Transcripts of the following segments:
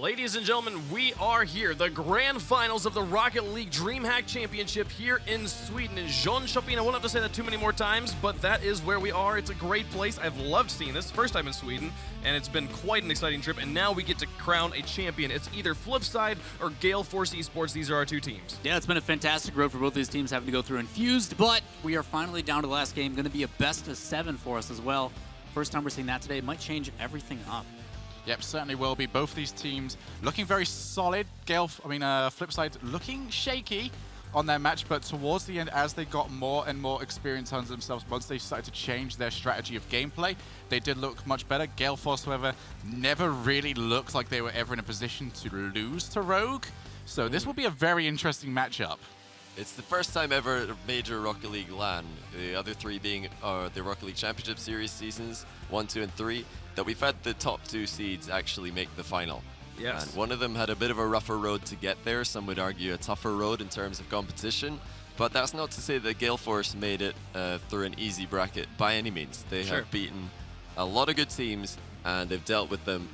Ladies and gentlemen, we are here, the grand finals of the Rocket League DreamHack Championship here in Sweden, in Jönköping. I won't have to say that too many more times, but that is where we are. It's a great place. I've loved seeing this. First time in Sweden, and it's been quite an exciting trip, and now we get to crown a champion. It's either Flipside or Gale Force Esports. These are our two teams. Yeah, it's been a fantastic road for both these teams, having to go through Infused, but we are finally down to the last game. Going to be a best of 7 for us as well. First time we're seeing that today. It might change everything up. Yep, certainly will be. Both these teams looking very solid. Flipside looking shaky on their match, but towards the end, as they got more and more experience under themselves, once they started to change their strategy of gameplay, they did look much better. Gale Force, however, never really looked like they were ever in a position to lose to Rogue. So this will be a very interesting matchup. It's the first time ever a major Rocket League LAN, the other three being the Rocket League Championship Series seasons 1, 2, and 3, that we've had the top 2 seeds actually make the final. Yes. And one of them had a bit of a rougher road to get there. Some would argue a tougher road in terms of competition. But that's not to say that Gale Force made it through an easy bracket by any means. They have beaten a lot of good teams, and they've dealt with them,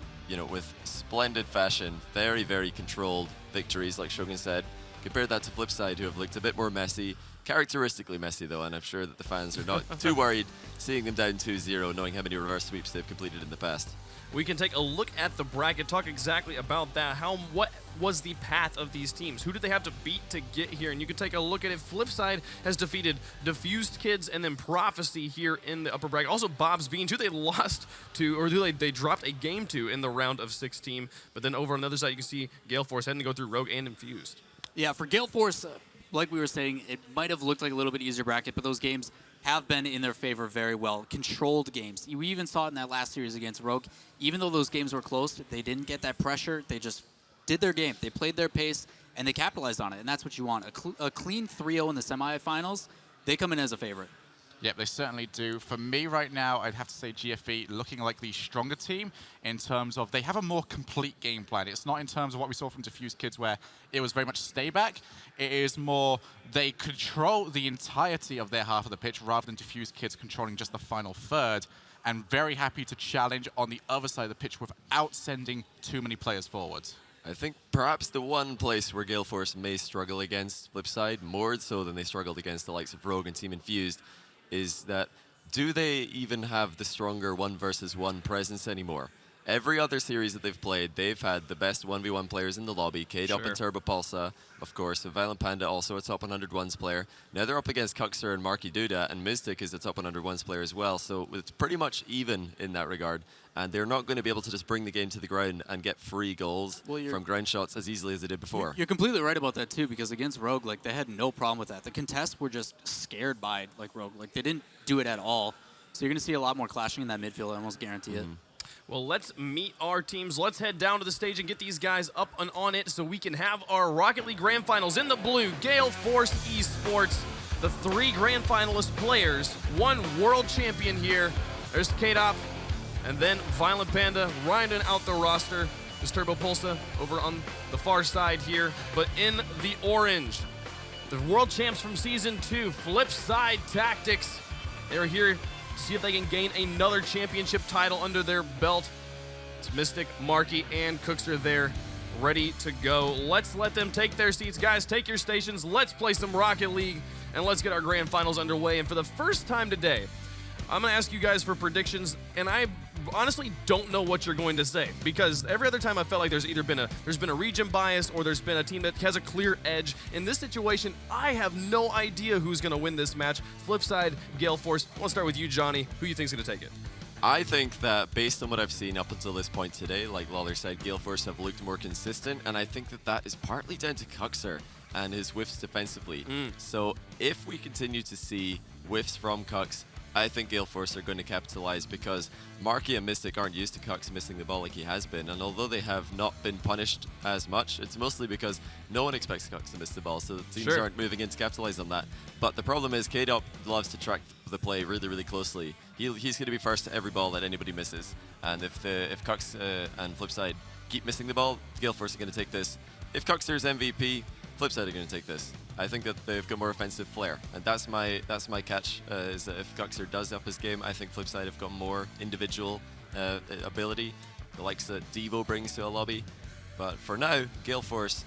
with splendid fashion. Very, very controlled victories, like Shogun said. Compare that to Flipside, who have looked a bit more messy, characteristically messy though, and I'm sure that the fans are not too worried seeing them down 2-0, knowing how many reverse sweeps they've completed in the past. We can take a look at the bracket, talk exactly about that. What was the path of these teams? Who did they have to beat to get here? And you can take a look at it. Flipside has defeated Diffused Kids and then Prophecy here in the upper bracket. Also Bob's Beans, who they lost to, or they dropped a game to in the round of 16. But then over on the other side, you can see Gale Force having to go through Rogue and Infused. Yeah, for Gale Force, like we were saying, it might have looked like a little bit easier bracket, but those games have been in their favor very well. Controlled games. We even saw it in that last series against Rogue. Even though those games were close, they didn't get that pressure. They just did their game. They played their pace, and they capitalized on it, and that's what you want. A clean 3-0 in the semifinals, they come in as a favorite. Yep, they certainly do. For me right now, I'd have to say GFE looking like the stronger team in terms of they have a more complete game plan. It's not in terms of what we saw from Diffused Kids where it was very much stay back. It is more they control the entirety of their half of the pitch rather than Diffused Kids controlling just the final third, and very happy to challenge on the other side of the pitch without sending too many players forward. I think perhaps the one place where Gale Force may struggle against Flipside, more so than they struggled against the likes of Rogue and Team Infused, is that do they even have the stronger 1 versus 1 presence anymore? Every other series that they've played, they've had the best 1v1 players in the lobby. K-Dop and Turbo Pulsa, of course. Violent Panda, also a top 100 ones player. Now they're up against Cuxer and Marky Duda, and Mystic is a top 100 ones player as well. So it's pretty much even in that regard. And they're not going to be able to just bring the game to the ground and get free goals from ground shots as easily as they did before. You're completely right about that too, because against Rogue, they had no problem with that. The contests were just scared by Rogue. They didn't do it at all. So you're going to see a lot more clashing in that midfield. I almost guarantee it. Well, let's meet our teams. Let's head down to the stage and get these guys up and on it so we can have our Rocket League Grand Finals. In the blue, Gale Force Esports, the 3 Grand Finalist players, 1 world champion here. There's K-Dop, and then Violent Panda rounding out the roster. There's Turbo Pulsa over on the far side here. But in the orange, the world champs from Season 2, Flipside Tactics. They're here to see if they can gain another championship title under their belt. It's Mystic, Marky, and Cookster there, ready to go. Let's let them take their seats. Guys, take your stations. Let's play some Rocket League, and let's get our grand finals underway. And for the first time today, I'm going to ask you guys for predictions, and I honestly don't know what you're going to say, because every other time I felt like there's been a region bias or there's been a team that has a clear edge. In this situation, I have no idea who's going to win this match. Flipside, Gale Force. I want to start with you, Johnny. Who do you think is going to take it? I think that based on what I've seen up until this point today, like Lawler said, Gale Force have looked more consistent, and I think that is partly down to Cuxer and his whiffs defensively. So if we continue to see whiffs from Cux, I think Gale Force are going to capitalize, because Marky and Mystic aren't used to Cux missing the ball like he has been, and although they have not been punished as much, it's mostly because no one expects Cux to miss the ball, so the teams aren't moving in to capitalize on that. But the problem is K-Dop loves to track the play really, really closely. He's going to be first to every ball that anybody misses, and if Cux and Flipside keep missing the ball, Gale Force are going to take this. If Cuxer's MVP, Flipside are going to take this. I think that they've got more offensive flair, and that's my catch. Is that if Cuxer does up his game, I think Flipside have got more individual ability, the likes that Devo brings to a lobby. But for now, Gale Force,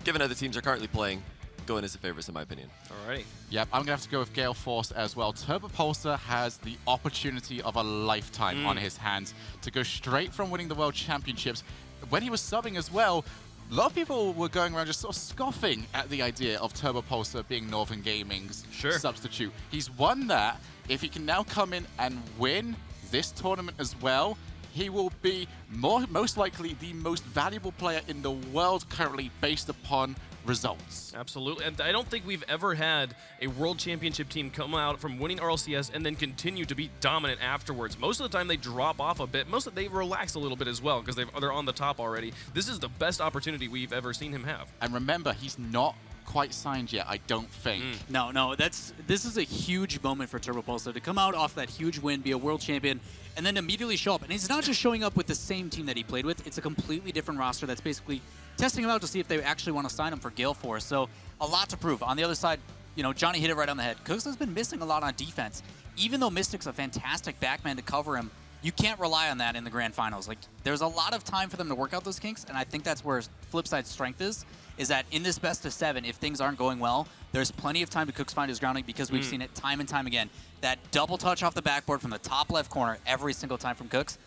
given how the teams are currently playing, going as the favorites in my opinion. Alrighty. Yep, I'm going to have to go with Gale Force as well. Turbo Pulsar has the opportunity of a lifetime on his hands to go straight from winning the World Championships. When he was subbing as well, a lot of people were going around just sort of scoffing at the idea of Turbo Pulsar being Northern Gaming's substitute. He's won that. If he can now come in and win this tournament as well, he will be most likely the most valuable player in the world currently based upon results. Absolutely. And I don't think we've ever had a World Championship team come out from winning RLCS and then continue to be dominant afterwards. Most of the time they drop off a bit. They relax a little bit as well because they're on the top already. This is the best opportunity we've ever seen him have. And remember, he's not quite signed yet, I don't think. No, this is a huge moment for Turbo Pulsar to come out off that huge win, be a world champion, and then immediately show up. And he's not just showing up with the same team that he played with. It's a completely different roster that's basically testing him out to see if they actually want to sign him for Gale Force. So a lot to prove. On the other side, you know, Johnny hit it right on the head. Cooks has been missing a lot on defense. Even though Mystic's a fantastic backman to cover him, you can't rely on that in the grand finals. Like, there's a lot of time for them to work out those kinks, and I think that's where Flipside's strength is that in this best of 7, if things aren't going well, there's plenty of time to Cooks find his grounding because we've seen it time and time again. That double touch off the backboard from the top left corner every single time from Cooks.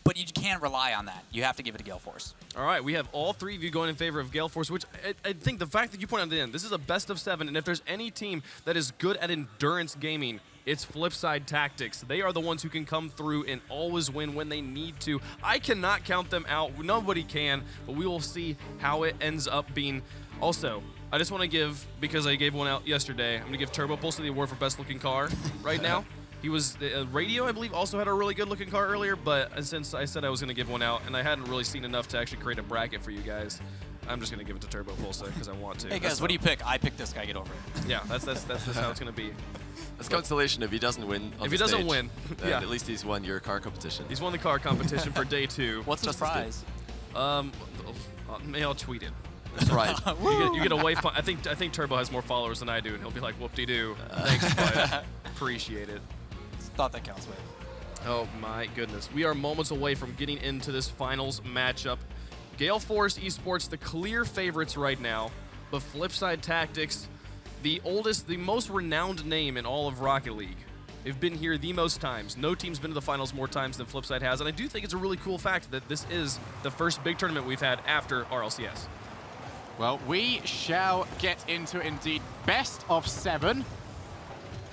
But you can't rely on that. You have to give it to Gale Force. All right, we have all three of you going in favor of Gale Force, which I think the fact that you pointed out at the end, this is a best of 7, and if there's any team that is good at endurance gaming, it's Flipside Tactics. They are the ones who can come through and always win when they need to. I cannot count them out. Nobody can, but we will see how it ends up being. Also, I just want to give, because I gave one out yesterday, I'm going to give Turbo Pulsar the award for best looking car right now. He was, Radio, I believe, also had a really good looking car earlier, but since I said I was going to give one out, and I hadn't really seen enough to actually create a bracket for you guys, I'm just going to give it to Turbo Pulsar because I want to. Hey guys, what do you pick? I pick this guy, get over it. Yeah, that's just how it's going to be. That's consolation if he doesn't win on If the he doesn't stage, win, then yeah. at least he's won your car competition. He's won the car competition for day 2. What's his Just as prize? good. Maybe I'll tweet it. That's right. You get a way fun. I think Turbo has more followers than I do, and he'll be like, whoop-de-doo. Thanks, bud. Appreciate it. Thought that counts with. Oh my goodness. We are moments away from getting into this finals matchup. Gale Force Esports, the clear favorites right now, but Flipside Tactics, the oldest, the most renowned name in all of Rocket League. They've been here the most times. No team's been to the finals more times than Flipside has, and I do think it's a really cool fact that this is the first big tournament we've had after RLCS. Well, we shall get into it indeed. Best of 7.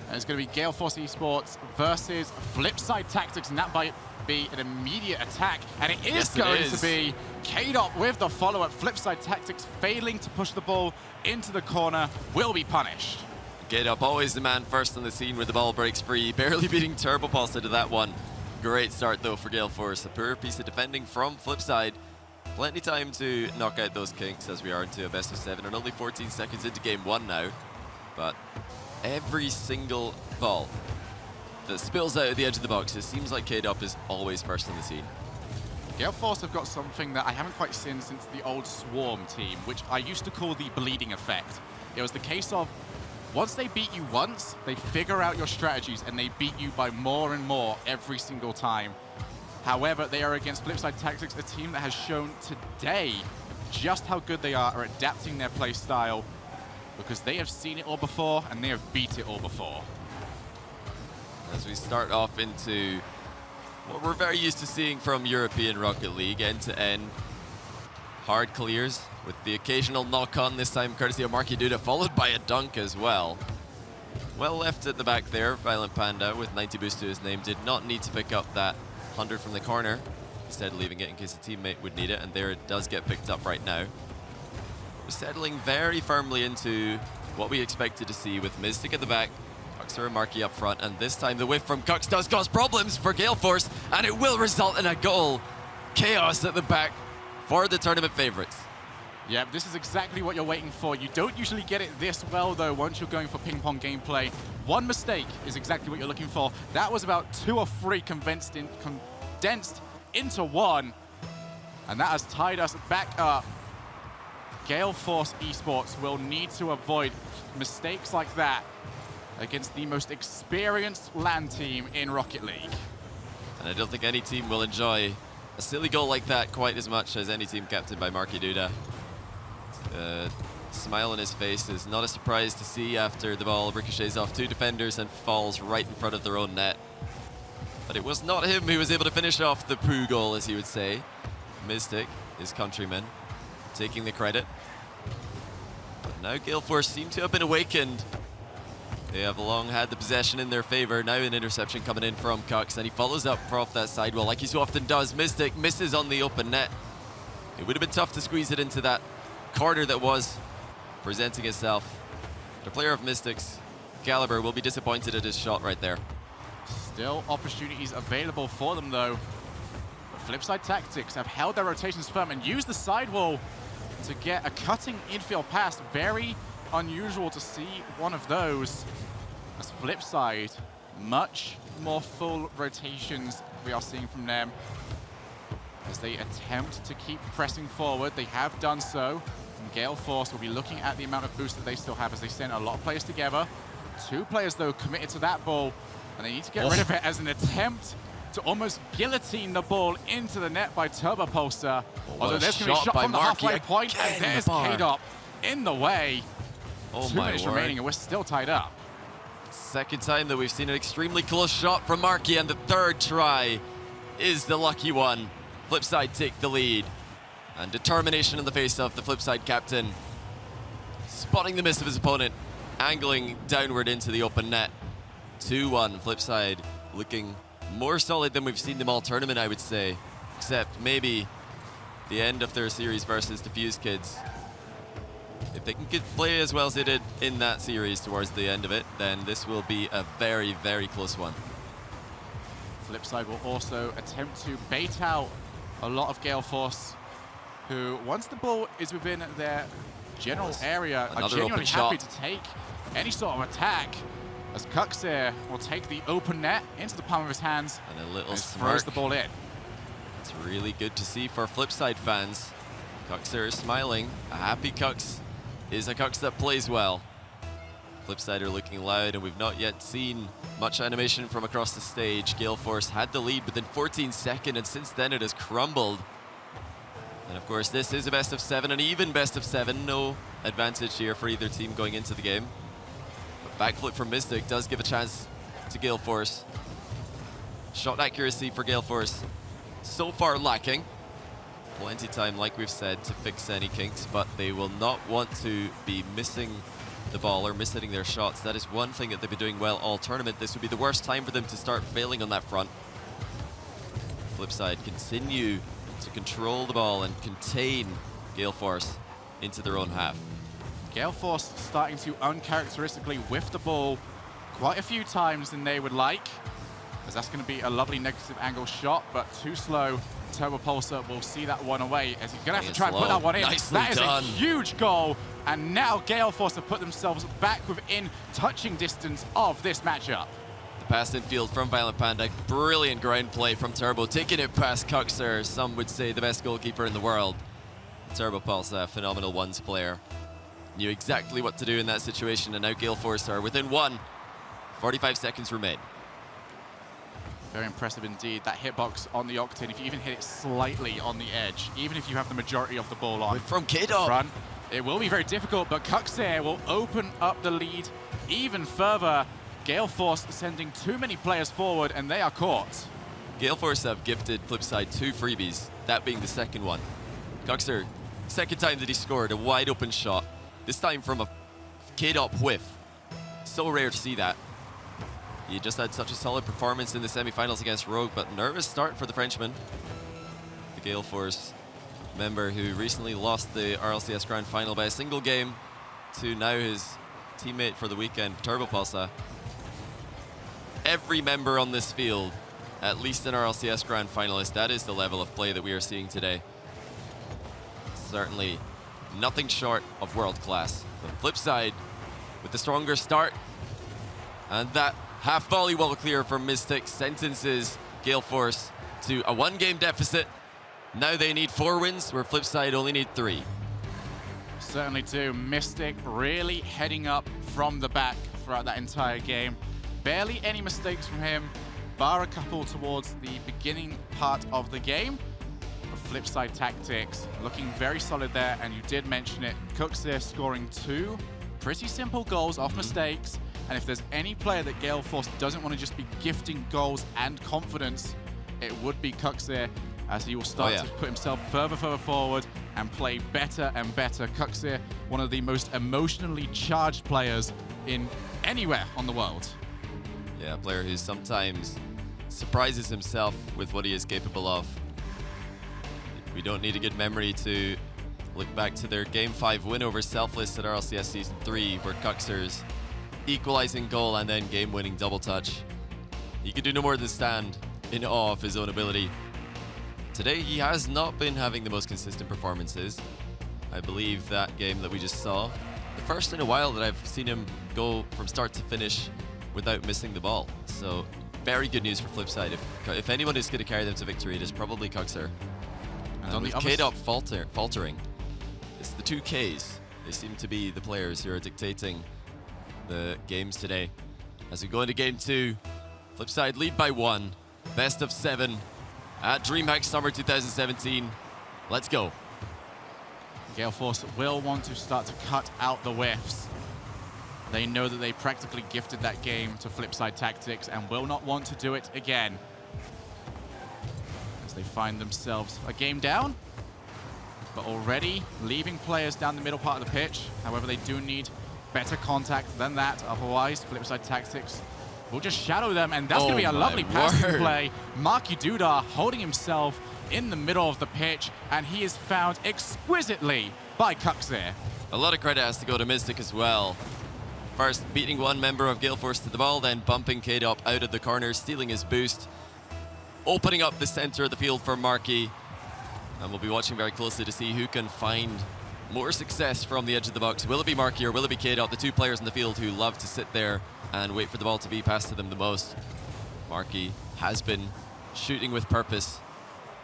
And it's going to be Gale Force Esports versus Flipside Tactics, and that might be an immediate attack. And it is going to be K-Dot with the follow-up. Flipside Tactics failing to push the ball into the corner will be punished. Get up, always the man first on the scene where the ball breaks free, barely beating Turbo Pulsar to that one. Great start though for Gale Force, a poor piece of defending from Flipside. Plenty time to knock out those kinks as we are into a best of 7 and only 14 seconds into game 1 now. But every single ball that spills out at the edge of the box, it seems like K-Dop is always first on the scene. Gale Force have got something that I haven't quite seen since the old Swarm team, which I used to call the bleeding effect. It was the case of once they beat you once, they figure out your strategies and they beat you by more and more every single time. However, they are against Flipside Tactics, a team that has shown today just how good they are at adapting their play style, because they have seen it all before and they have beat it all before. As we start off into what we're very used to seeing from European Rocket League, end-to-end hard clears with the occasional knock-on, this time courtesy of Marky Duda, followed by a dunk as well. Well left at the back there, Violent Panda with 90 boost to his name, did not need to pick up that 100 from the corner, instead leaving it in case a teammate would need it, and there it does get picked up right now. We're settling very firmly into what we expected to see with Mystic at the back, Cuxer and Marky up front, and this time the whiff from Cux does cause problems for Gale Force, and it will result in a goal. Chaos at the back for the tournament favorites. Yeah, this is exactly what you're waiting for. You don't usually get it this well, though, once you're going for ping-pong gameplay. One mistake is exactly what you're looking for. That was about 2 or 3 condensed into one, and that has tied us back up. Gale Force Esports will need to avoid mistakes like that against the most experienced LAN team in Rocket League. And I don't think any team will enjoy a silly goal like that quite as much as any team captained by Marky Duda. Smile on his face is not a surprise to see after the ball ricochets off 2 defenders and falls right in front of their own net. But it was not him who was able to finish off the poo goal, as he would say. Mystic, his countryman, taking the credit. But now Gale Force seem to have been awakened. They have long had the possession in their favor. Now an interception coming in from Cux, and he follows up off that sidewall like he so often does. Mystic misses on the open net. It would have been tough to squeeze it into that corner that was presenting itself. The player of Mystics, Caliber, will be disappointed at his shot right there. Still opportunities available for them, though. But Flipside Tactics have held their rotations firm and used the sidewall to get a cutting infield pass. Very unusual to see one of those. As Flipside, much more full rotations we are seeing from them. As they attempt to keep pressing forward, they have done so. And Gale Force will be looking at the amount of boost that they still have as they send a lot of players together. 2 players, though, committed to that ball, and they need to get rid of it as an attempt to almost guillotine the ball into the net by Turbo Pulsar. Although there's going to be a shot from the halfway point, and there's K-Dop in the way. 2 minutes remaining, and we're still tied up. Second time that we've seen an extremely close shot from Marky, and the 3rd try is the lucky one. Flipside take the lead. And determination in the face of the Flipside captain. Spotting the miss of his opponent, angling downward into the open net. 2-1, Flipside looking more solid than we've seen them all tournament, I would say. Except maybe the end of their series versus Diffuse Kids. If they can play as well as they did in that series towards the end of it, then this will be a very, very close one. Flipside will also attempt to bait out a lot of Gale Force, who, once the ball is within their general area, are genuinely happy to take any sort of attack. As Cuxer will take the open net into the palm of his hands and a little throws the ball in. It's really good to see for Flipside fans. Cuxer is smiling. A happy Cux is a Cux that plays well. Flipside are looking loud, and we've not yet seen much animation from across the stage. Gale Force had the lead within 14 seconds, and since then it has crumbled. And of course, this is a best of 7, an even best of 7. No advantage here for either team going into the game. But backflip from Mystic does give a chance to Gale Force. Shot accuracy for Gale Force so far lacking. Plenty time, like we've said, to fix any kinks, but they will not want to be missing the ball or mishitting their shots. That is one thing that they've been doing well all tournament. This would be the worst time for them to start failing on that front. Flipside continue to control the ball and contain Gale Force into their own half. Gale Force starting to uncharacteristically whiff the ball quite a few times than they would like, as that's going to be a lovely negative angle shot, but too slow. Turbo Pulsar will see that one away, as he's going to have to try and put that one in. That is a huge goal, and now Gale Force have put themselves back within touching distance of this matchup. The pass infield from Violent Panda, brilliant ground play from Turbo, taking it past Cuxer, some would say the best goalkeeper in the world. Turbo Pulsar, phenomenal ones player. Knew exactly what to do in that situation, and now Gale Force are within 1. 45 seconds remain. Very impressive indeed. That hitbox on the Octane, if you even hit it slightly on the edge, even if you have the majority of the ball on from K-Dop front, it will be very difficult, but Cuxer will open up the lead even further. Gale Force sending too many players forward, and they are caught. Gale Force have gifted Flipside 2 freebies, that being the second one. Cuxer, second time that he scored a wide open shot, this time from a K-Dop whiff. So rare to see that. He just had such a solid performance in the semifinals against Rogue, but nervous start for the Frenchman. The Gale Force member who recently lost the RLCS Grand Final by a single game to now his teammate for the weekend, Turbo Pulsar. Every member on this field, at least an RLCS Grand Finalist, that is the level of play that we are seeing today. Certainly nothing short of world class. The Flipside with the stronger start, and that half volley wall clear from Mystic sentences Gale Force to a 1-game deficit. Now they need 4 wins, where Flipside only need 3. Certainly do. Mystic really heading up from the back throughout that entire game. Barely any mistakes from him, bar a couple towards the beginning part of the game. Flipside Tactics looking very solid there, and you did mention it. Cooks there scoring 2 pretty simple goals off mistakes, and if there's any player that Gale Force doesn't want to just be gifting goals and confidence, it would be Cuxir, as he will start to put himself further forward and play better and better. Cuxir, one of the most emotionally charged players in anywhere on the world. Yeah, a player who sometimes surprises himself with what he is capable of. We don't need a good memory to look back to their Game 5 win over Selfless at RLCS Season 3, where Cuxer's equalizing goal and then game-winning double touch. He could do no more than stand in awe of his own ability. Today, he has not been having the most consistent performances. I believe that game that we just saw, the first in a while that I've seen him go from start to finish without missing the ball. So, very good news for Flipside. If anyone is going to carry them to victory, it is probably Cuxer. And with K-Dop faltering, it's the 2 Ks. They seem to be the players who are dictating the games today. As we go into Game 2, Flipside lead by 1. Best of 7 at DreamHack Summer 2017. Let's go. Gale Force will want to start to cut out the whiffs. They know that they practically gifted that game to Flipside Tactics and will not want to do it again. As they find themselves a game down, but already leaving players down the middle part of the pitch. However, they do need better contact than that. Otherwise, Flipside Tactics will just shadow them, and that's going to be a lovely passing play. Marky Dudar holding himself in the middle of the pitch, and he is found exquisitely by Cuxir. A lot of credit has to go to Mystic as well. First, beating one member of Gale Force to the ball, then bumping K-Dop out of the corner, stealing his boost, opening up the center of the field for Marky. And we'll be watching very closely to see who can find more success from the edge of the box. Will it be Marky or will it be K-Dop, the 2 players in the field who love to sit there and wait for the ball to be passed to them the most? Marky has been shooting with purpose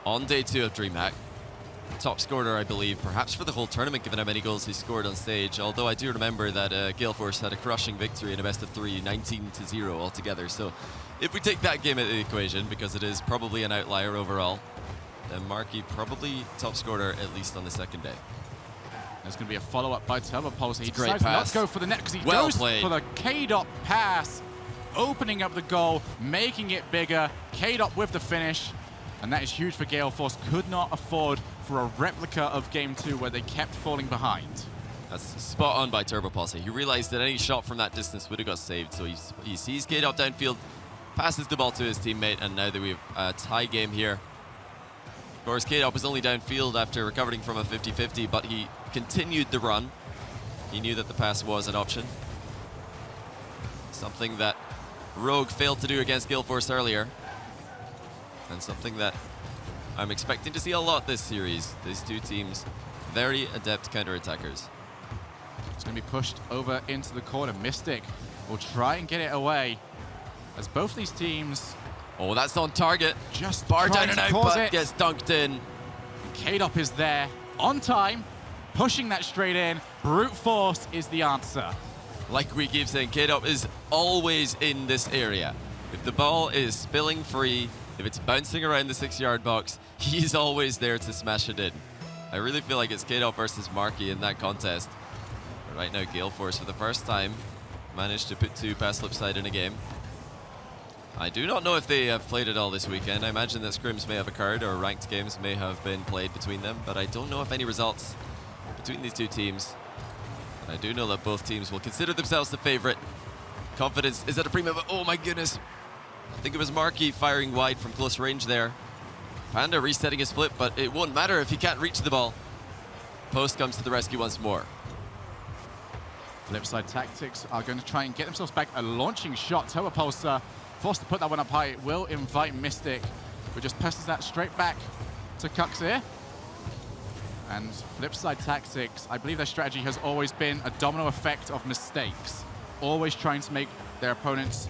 on day 2 of DreamHack. Top scorer, I believe, perhaps for the whole tournament, given how many goals he scored on stage. Although I do remember that Gale Force had a crushing victory in a best of 3, 19-0 altogether. So if we take that game out of the equation, because it is probably an outlier overall, then Marky probably top scorer, at least on the second day. There's going to be a follow-up by Turbo Pulse. He Great decides pass. not to go for the net because he Well goes played. for the K-Dop pass, opening up the goal, making it bigger. K-Dop with the finish, and that is huge for Gale Force. Could not afford for a replica of Game 2 where they kept falling behind. That's spot on by Turbo Pulse. He realized that any shot from that distance would have got saved, so he sees K-Dop downfield, passes the ball to his teammate, and now that we have a tie game here. Of course, K-Dop was only downfield after recovering from a 50-50, but he continued the run. He knew that the pass was an option. Something that Rogue failed to do against Gale Force earlier. And something that I'm expecting to see a lot this series. These 2 teams, very adept counter-attackers. It's going to be pushed over into the corner. Mystic will try and get it away, as both these teams... Oh, that's on target. Just bar trying down and to out, cause but it. gets dunked in. K-Dop is there, on time, pushing that straight in. Brute force is the answer. Like we keep saying, K-Dop is always in this area. If the ball is spilling free, if it's bouncing around the 6-yard box, he's always there to smash it in. I really feel like it's K-Dop versus Marky in that contest. But right now, Gale Force, for the first time, managed to put 2 past Flipside in a game. I do not know if they have played it all this weekend. I imagine that scrims may have occurred or ranked games may have been played between them, but I don't know if any results between these 2 teams. And I do know that both teams will consider themselves the favorite. Confidence is at a premium, but oh my goodness. I think it was Marky firing wide from close range there. Panda resetting his flip, but it won't matter if he can't reach the ball. Post comes to the rescue once more. Flipside Tactics are going to try and get themselves back a launching shot. Toa Pulsar forced to put that one up high. It will invite Mystic, who just passes that straight back to Cuxir. And Flipside Tactics, I believe their strategy has always been a domino effect of mistakes. Always trying to make their opponents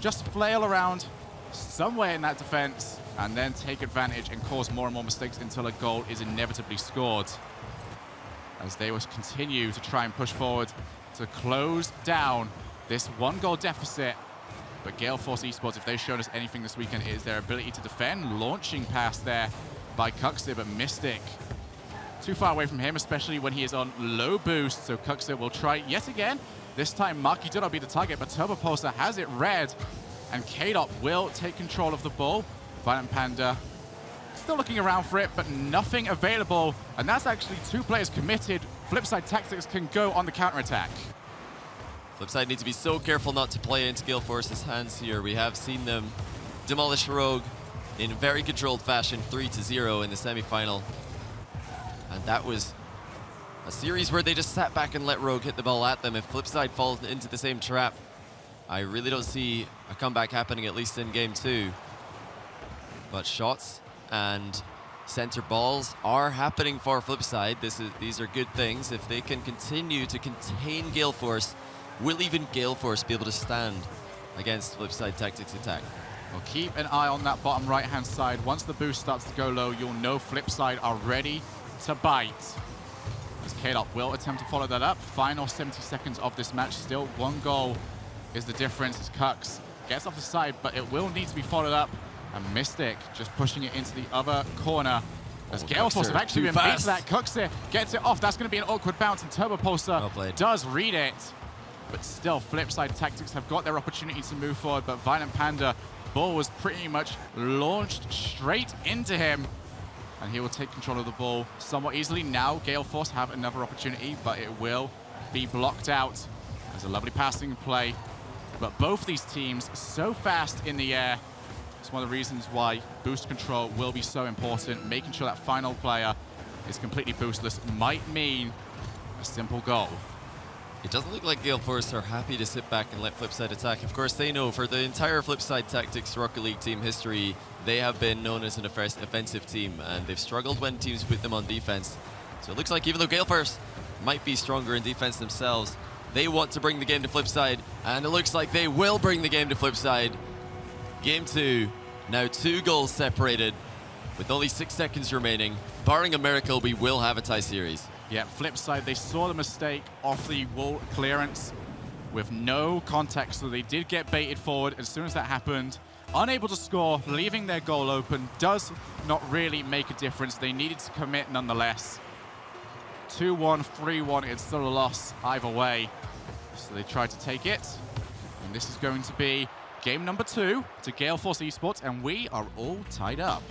just flail around somewhere in that defense and then take advantage and cause more and more mistakes until a goal is inevitably scored. As they will continue to try and push forward to close down this 1-goal deficit. But Gale Force Esports, if they've shown us anything this weekend, is their ability to defend. Launching past there by Cuxer, but Mystic too far away from him, especially when he is on low boost. So Cuxer will try yet again. This time, Marky did not be the target, but Turbo Pulsar has it red, and K-Dot will take control of the ball. Violent Panda still looking around for it, but nothing available, and that's actually 2 players committed. Flipside Tactics can go on the counterattack. Flipside need to be so careful not to play into Gale Force's hands here. We have seen them demolish Rogue in very controlled fashion, 3-0 in the semi-final. And that was a series where they just sat back and let Rogue hit the ball at them. If Flipside falls into the same trap, I really don't see a comeback happening, at least in game 2. But shots and center balls are happening for Flipside. These are good things. If they can continue to contain Gale Force, will even Gale Force be able to stand against Flipside Tactics attack? Well, keep an eye on that bottom right-hand side. Once the boost starts to go low, you'll know Flipside are ready to bite. As K-Dot will attempt to follow that up. Final 70 seconds of this match. Still 1 goal is the difference as Cux gets off the side, but it will need to be followed up. And Mystic just pushing it into the other corner. As Gale Force have actually been beat to that. Cuxer gets it off. That's going to be an awkward bounce, and Turbo Pulsar does read it. But still, Flipside Tactics have got their opportunity to move forward, but Violent Panda, ball was pretty much launched straight into him. And he will take control of the ball somewhat easily. Now Gale Force have another opportunity, but it will be blocked out. There's a lovely passing play. But both these teams so fast in the air. It's one of the reasons why boost control will be so important. Making sure that final player is completely boostless might mean a simple goal. It doesn't look like Gale Force are happy to sit back and let Flipside attack. Of course, they know for the entire Flipside Tactics Rocket League team history, they have been known as an offensive team, and they've struggled when teams put them on defense. So it looks like even though Gale Force might be stronger in defense themselves, they want to bring the game to Flipside, and it looks like they will bring the game to Flipside. Game 2, now 2 goals separated, with only 6 seconds remaining. Barring a miracle, we will have a tie series. Yeah, Flipside, they saw the mistake off the wall clearance with no contact, so they did get baited forward. As soon as that happened, unable to score, leaving their goal open does not really make a difference. They needed to commit nonetheless. 2-1, 3-1, it's still a loss either way. So they tried to take it, and this is going to be game number 2 to Gale Force Esports, and we are all tied up.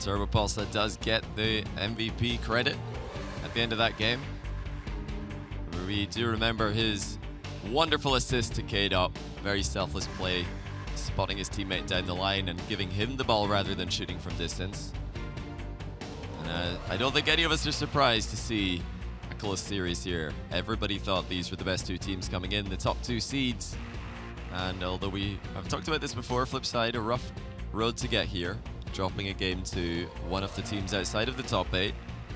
Turbo Pulsar does get the MVP credit at the end of that game. We do remember his wonderful assist to K-Dot. Very selfless play, spotting his teammate down the line and giving him the ball rather than shooting from distance. And I don't think any of us are surprised to see a close series here. Everybody thought these were the best 2 teams coming in, the top 2 seeds. And although I've talked about this before, Flipside, a rough road to get here, dropping a game to one of the teams outside of the top 8,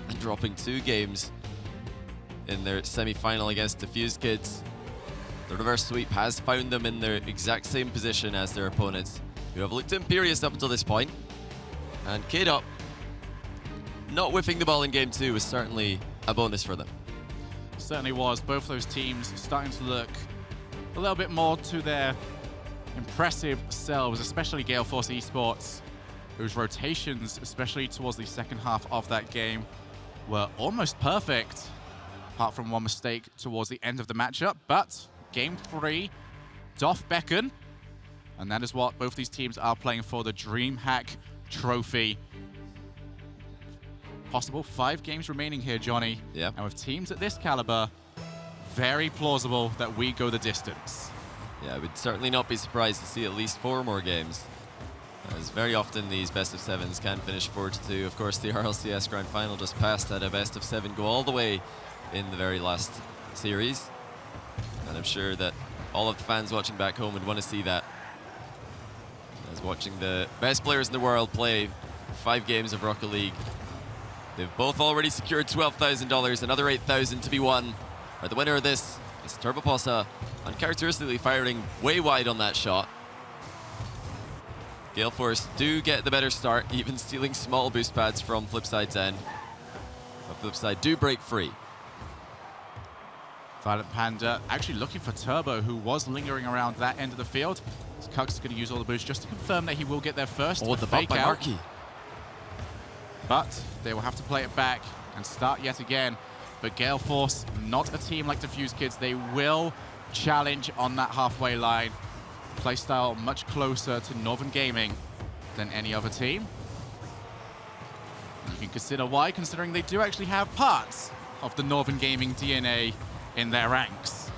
and dropping 2 games in their semi-final against Diffused Kids. The reverse sweep has found them in their exact same position as their opponents, who have looked imperious up until this point. And K-Dot not whiffing the ball in game 2 was certainly a bonus for them. Certainly was. Both those teams starting to look a little bit more to their impressive selves, especially Gale Force Esports, whose rotations, especially towards the second half of that game, were almost perfect, apart from one mistake towards the end of the matchup. But game 3 doth beckon, and that is what both these teams are playing for, the DreamHack Trophy. Possible 5 games remaining here, Johnny. Yeah. And with teams at this caliber, very plausible that we go the distance. Yeah, I would certainly not be surprised to see at least 4 more games, as very often these best of 7s can finish 4-2. Of course, the RLCS Grand Final just passed at a best of 7 go all the way in the very last series. And I'm sure that all of the fans watching back home would want to see that, as watching the best players in the world play 5 games of Rocket League. They've both already secured $12,000, another $8,000 to be won. Or the winner of this is Turbo Pulsar, uncharacteristically firing way wide on that shot. Gale Force do get the better start, even stealing small boost pads from Flipside's end. But Flipside do break free. Violent Panda actually looking for Turbo, who was lingering around that end of the field. Cux is going to use all the boosts just to confirm that he will get there first. Oh, the bump by Marky. but they will have to play it back and start yet again. But Gale Force, not a team like Diffuse Kids. They will challenge on that halfway line. Playstyle much closer to Northern Gaming than any other team. You can consider why, considering they do actually have parts of the Northern Gaming DNA in their ranks.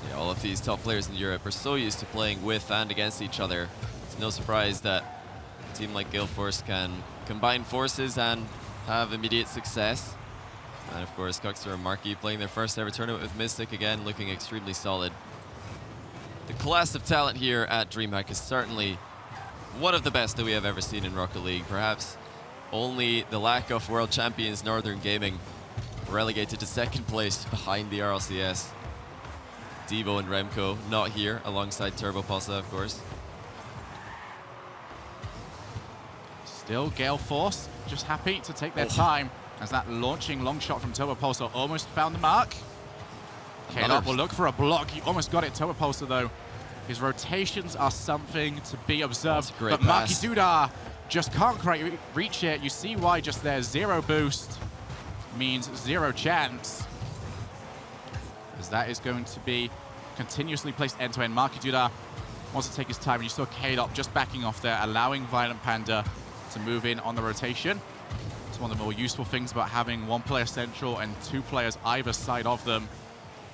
Yeah, all of these top players in Europe are so used to playing with and against each other. It's no surprise that a team like Gale Force can combine forces and have immediate success. And of course, Cuxer and Marky playing their first ever tournament with Mystic, again looking extremely solid. The class of talent here at DreamHack is certainly one of the best that we have ever seen in Rocket League. Perhaps only the lack of world champions Northern Gaming relegated to second place behind the RLCS. Devo and Remco not here, alongside Turbo Pulsa, of course. Still Gale Force, just happy to take their time as that launching long shot from Turbo Pulsa almost found the mark. K-Dot will look for a block. He almost got it. Turbo Pulsa, though. His rotations are something to be observed. But Marky Dudar just can't quite reach it. You see why just there. Zero boost means zero chance, as that is going to be continuously placed end-to-end. Marky Dudar wants to take his time, and you saw K-Dot just backing off there, allowing Violent Panda to move in on the rotation. It's one of the more useful things about having one player central and two players either side of them.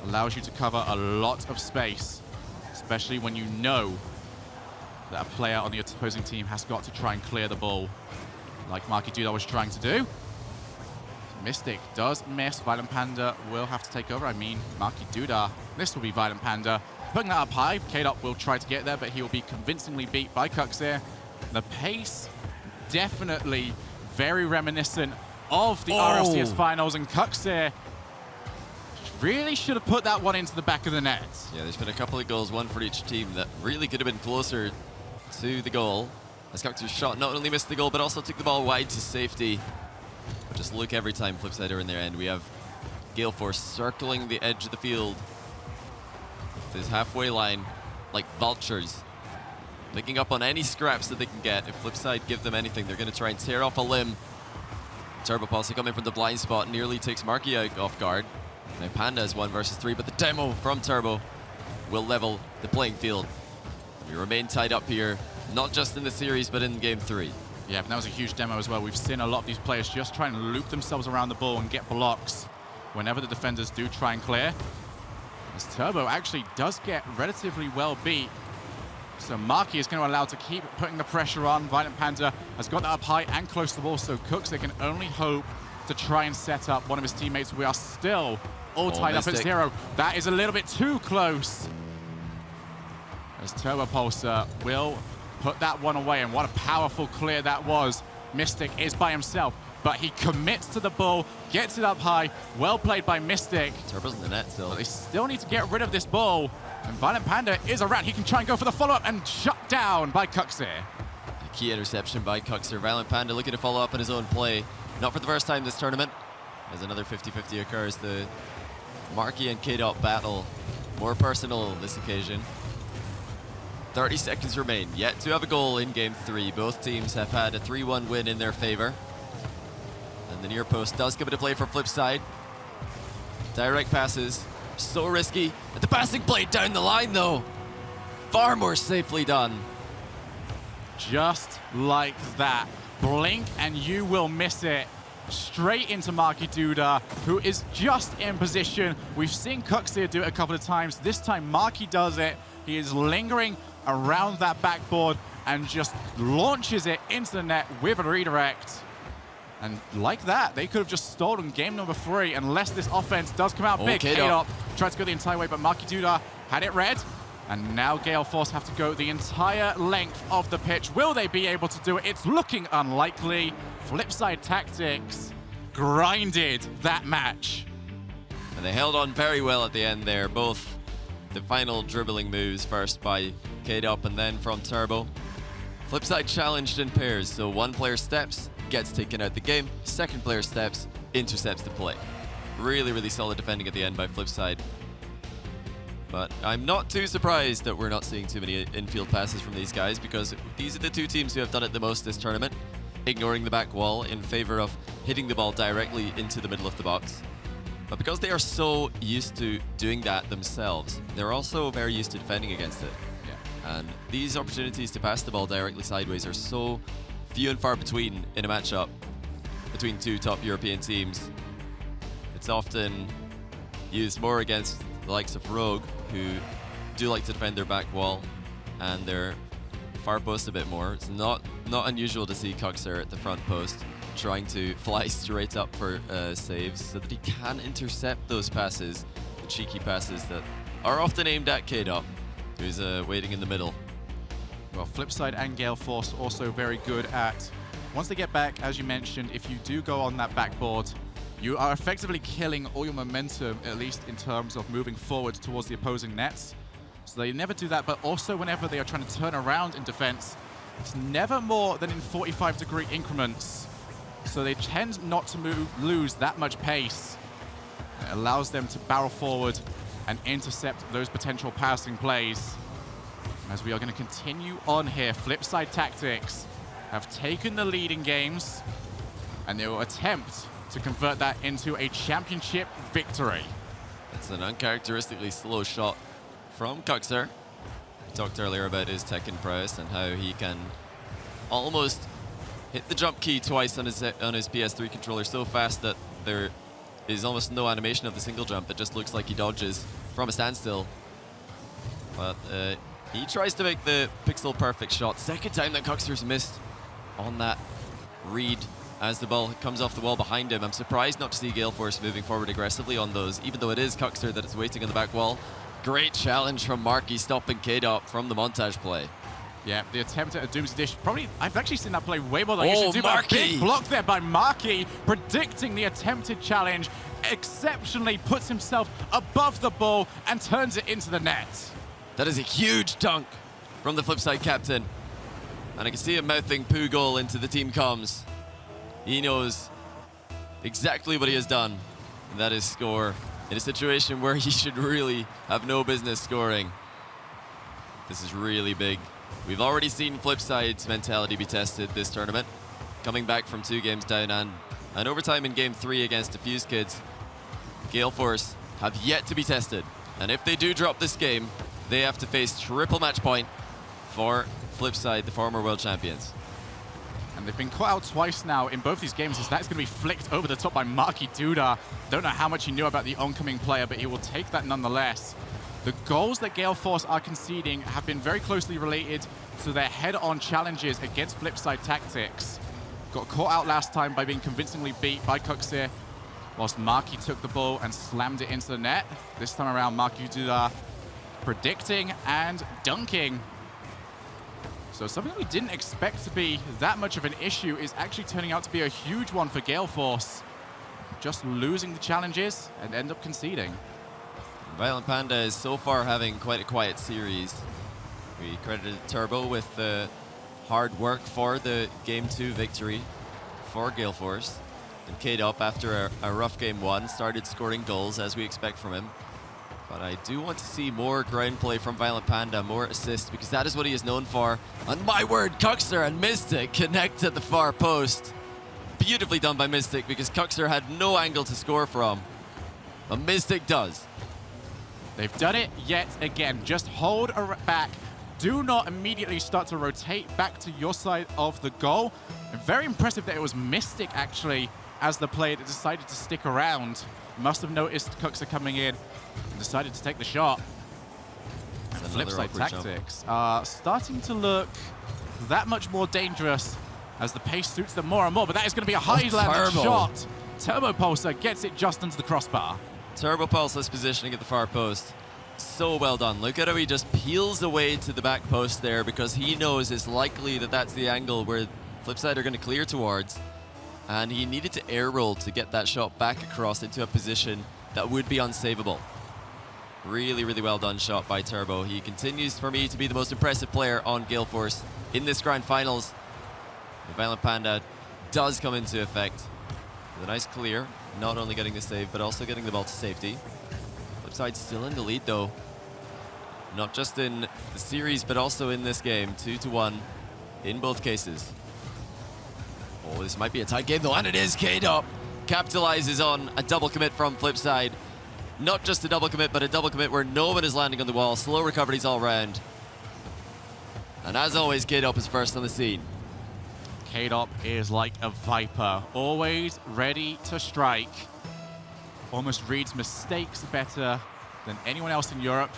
Allows you to cover a lot of space, especially when you know that a player on the opposing team has got to try and clear the ball, like Marky Dudar was trying to do. Mystic does miss. Violent Panda will have to take over. I mean, Marky Dudar. This will be Violent Panda. Putting that up high. K-Dot will try to get there, but he will be convincingly beat by Cuxer. The pace, definitely very reminiscent of the RLCS finals, and Cuxer really should have put that one into the back of the net. Yeah, there's been a couple of goals, one for each team, that really could have been closer to the goal. As Cuxer's shot not only missed the goal, but also took the ball wide to safety. But just look every time Flipside are in their end. We have Gale Force circling the edge of the field. This halfway line, like vultures, picking up on any scraps that they can get. If Flipside give them anything, they're going to try and tear off a limb. Turbo Pulse coming from the blind spot, nearly takes Marky out off guard. Now Panda is 1 versus 3, but the demo from Turbo will level the playing field. We remain tied up here, not just in the series, but in game 3. Yeah, but that was a huge demo as well. We've seen a lot of these players just try and loop themselves around the ball and get blocks whenever the defenders do try and clear. As Turbo actually does get relatively well beat. So Marky is going to allow to keep putting the pressure on. Violent Panda has got that up high and close to the ball, so Cooks, they can only hope to try and set up one of his teammates. We are still all tied up at 0. That is a little bit too close, as Turbo Pulsar will put that one away, and what a powerful clear that was. Mystic is by himself, but he commits to the ball, gets it up high. Well played by Mystic. Turbo's in the net still. But they still need to get rid of this ball, and Violent Panda is around. He can try and go for the follow-up, and shut down by Cuxer. A key interception by Cuxer. Violent Panda looking to follow up on his own play. Not for the first time this tournament, as another 50-50 occurs. The Marky and K-Dot battle, more personal this occasion. 30 seconds remain, yet to have a goal in game 3. Both teams have had a 3-1 win in their favor. And the near post does come into play for Flipside. Direct passes, so risky. And the passing play down the line though, far more safely done. Just like that. Blink and you will miss it. Straight into Marky Dudar, who is just in position. We've seen Cuxer do it a couple of times. This time Marky does it. He is lingering around that backboard and just launches it into the net with a redirect. And like that, they could have just stolen game number 3 unless this offense does come out big. K-Dot tried to go the entire way, but Marky Dudar had it red. And now Gale Force have to go the entire length of the pitch. Will they be able to do it? It's looking unlikely. Flipside Tactics grinded that match. And they held on very well at the end there. Both the final dribbling moves, first by K-Dot and then from Turbo. Flipside challenged in pairs, so one player steps, gets taken out the game. Second player steps, intercepts the play. Really, really solid defending at the end by Flipside. But I'm not too surprised that we're not seeing too many infield passes from these guys, because these are the two teams who have done it the most this tournament. ignoring the back wall in favor of hitting the ball directly into the middle of the box. But because they are so used to doing that themselves, they're also very used to defending against it. Yeah. And these opportunities to pass the ball directly sideways are so few and far between in a matchup between two top European teams. It's often used more against the likes of Rogue, who do like to defend their back wall and their far post a bit more. It's not unusual to see Cuxer at the front post trying to fly straight up for saves so that he can intercept those passes, the cheeky passes that are often aimed at K-Dot, who's waiting in the middle. Well, Flipside and Gale Force also very good at, once they get back, as you mentioned, if you do go on that backboard, you are effectively killing all your momentum, at least in terms of moving forward towards the opposing nets. So they never do that, but also whenever they are trying to turn around in defense, it's never more than in 45-degree increments. So they tend not to lose that much pace. It allows them to barrel forward and intercept those potential passing plays. As we are going to continue on here, Flipside Tactics have taken the lead in games, and they will attempt to convert that into a championship victory. It's an uncharacteristically slow shot from Cuxer. We talked earlier about his Tekken prowess and how he can almost hit the jump key twice on his PS3 controller so fast that there is almost no animation of the single jump. It just looks like he dodges from a standstill. But he tries to make the pixel perfect shot. Second time that Cuxer's missed on that read as the ball comes off the wall behind him. I'm surprised not to see Gale Force moving forward aggressively on those, even though it is Cuxer that is waiting on the back wall. Great challenge from Marky, stopping K-Dot from the montage play. Yeah, the attempt at a Doomsday Dish. Probably, I've actually seen that play way more than I usually do. Marky! But a big block there by Marky, predicting the attempted challenge, exceptionally puts himself above the ball and turns it into the net. That is a huge dunk from the Flipside captain. And I can see him mouthing poo goal into the team comms. He knows exactly what he has done, and that is score in a situation where he should really have no business scoring. This is really big. We've already seen Flipside's mentality be tested this tournament, coming back from 2 games down and overtime in Game 3 against Diffused Kids. Gale Force have yet to be tested, and if they do drop this game, they have to face triple match point for Flipside, the former world champions. And they've been caught out twice now in both these games, as that's going to be flicked over the top by Marky Duda. Don't know how much he knew about the oncoming player, but he will take that nonetheless. The goals that Gale Force are conceding have been very closely related to their head-on challenges against Flipside Tactics. Got caught out last time by being convincingly beat by Cuxir, whilst Marky took the ball and slammed it into the net. This time around, Marky Duda predicting and dunking. So something we didn't expect to be that much of an issue is actually turning out to be a huge one for Gale Force. Just losing the challenges and end up conceding. Violent Panda is so far having quite a quiet series. We credited Turbo with the hard work for the Game 2 victory for Gale Force. And K-Dop, after a rough Game 1, started scoring goals as we expect from him. But I do want to see more ground play from Violent Panda, more assists, because that is what he is known for. And my word, Cuxer and Mystic connect at the far post. Beautifully done by Mystic, because Cuxer had no angle to score from. But Mystic does. They've done it yet again. Just hold back. Do not immediately start to rotate back to your side of the goal. And very impressive that it was Mystic, actually, as the player that decided to stick around. Must have noticed Cuxer coming in and decided to take the shot. And Flipside Tactics are starting to look that much more dangerous as the pace suits them more and more, but that is going to be a high-landed shot. Turbo Pulsar gets it just into the crossbar. Turbo Pulsar's positioning at the far post. So well done. Look at how he just peels away to the back post there, because he knows it's likely that that's the angle where Flipside are going to clear towards. And he needed to air roll to get that shot back across into a position that would be unsavable. Really, really well done shot by Turbo. He continues, for me, to be the most impressive player on Gale Force in this grand finals. The Violent Panda does come into effect with a nice clear, not only getting the save, but also getting the ball to safety. Flipside still in the lead, though. Not just in the series, but also in this game. 2-1 in both cases. Oh, this might be a tight game though, and it is. K-Dop capitalizes on a double commit from Flipside. Not just a double commit, but a double commit where no one is landing on the wall. Slow recoveries all round. And as always, K-Dop is first on the scene. K-Dop is like a viper, always ready to strike. Almost reads mistakes better than anyone else in Europe.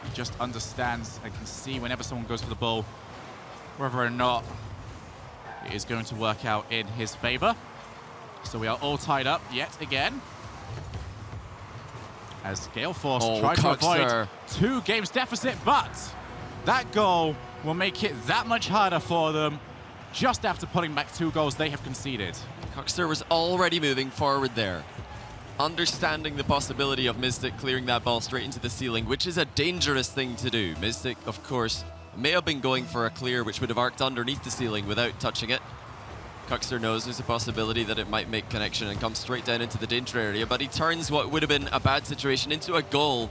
He just understands and can see whenever someone goes for the ball, whether or not it is going to work out in his favor. So we are all tied up yet again, as Gale Force tries to avoid 2 games deficit, but that goal will make it that much harder for them just after putting back 2 goals they have conceded. Coxer was already moving forward there, understanding the possibility of Mystic clearing that ball straight into the ceiling, which is a dangerous thing to do. Mystic, of course, may have been going for a clear which would have arced underneath the ceiling without touching it. Coxer knows there's a possibility that it might make connection and come straight down into the danger area, but he turns what would have been a bad situation into a goal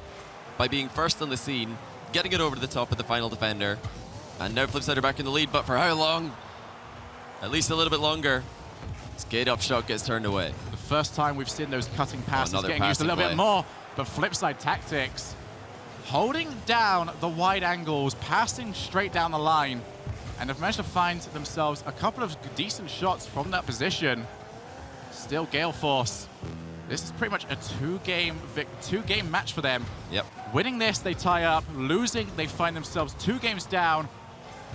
by being first on the scene, getting it over to the top of the final defender. And now Flipside are back in the lead, but for how long? At least a little bit longer. Skate up shot gets turned away. The first time we've seen those cutting passes getting used a passing little bit more, but Flipside tactics holding down the wide angles, passing straight down the line, and have managed to find themselves a couple of decent shots from that position. Still Gale Force. This is pretty much a two-game match for them. Yep. Winning this, they tie up. Losing, they find themselves 2 games down.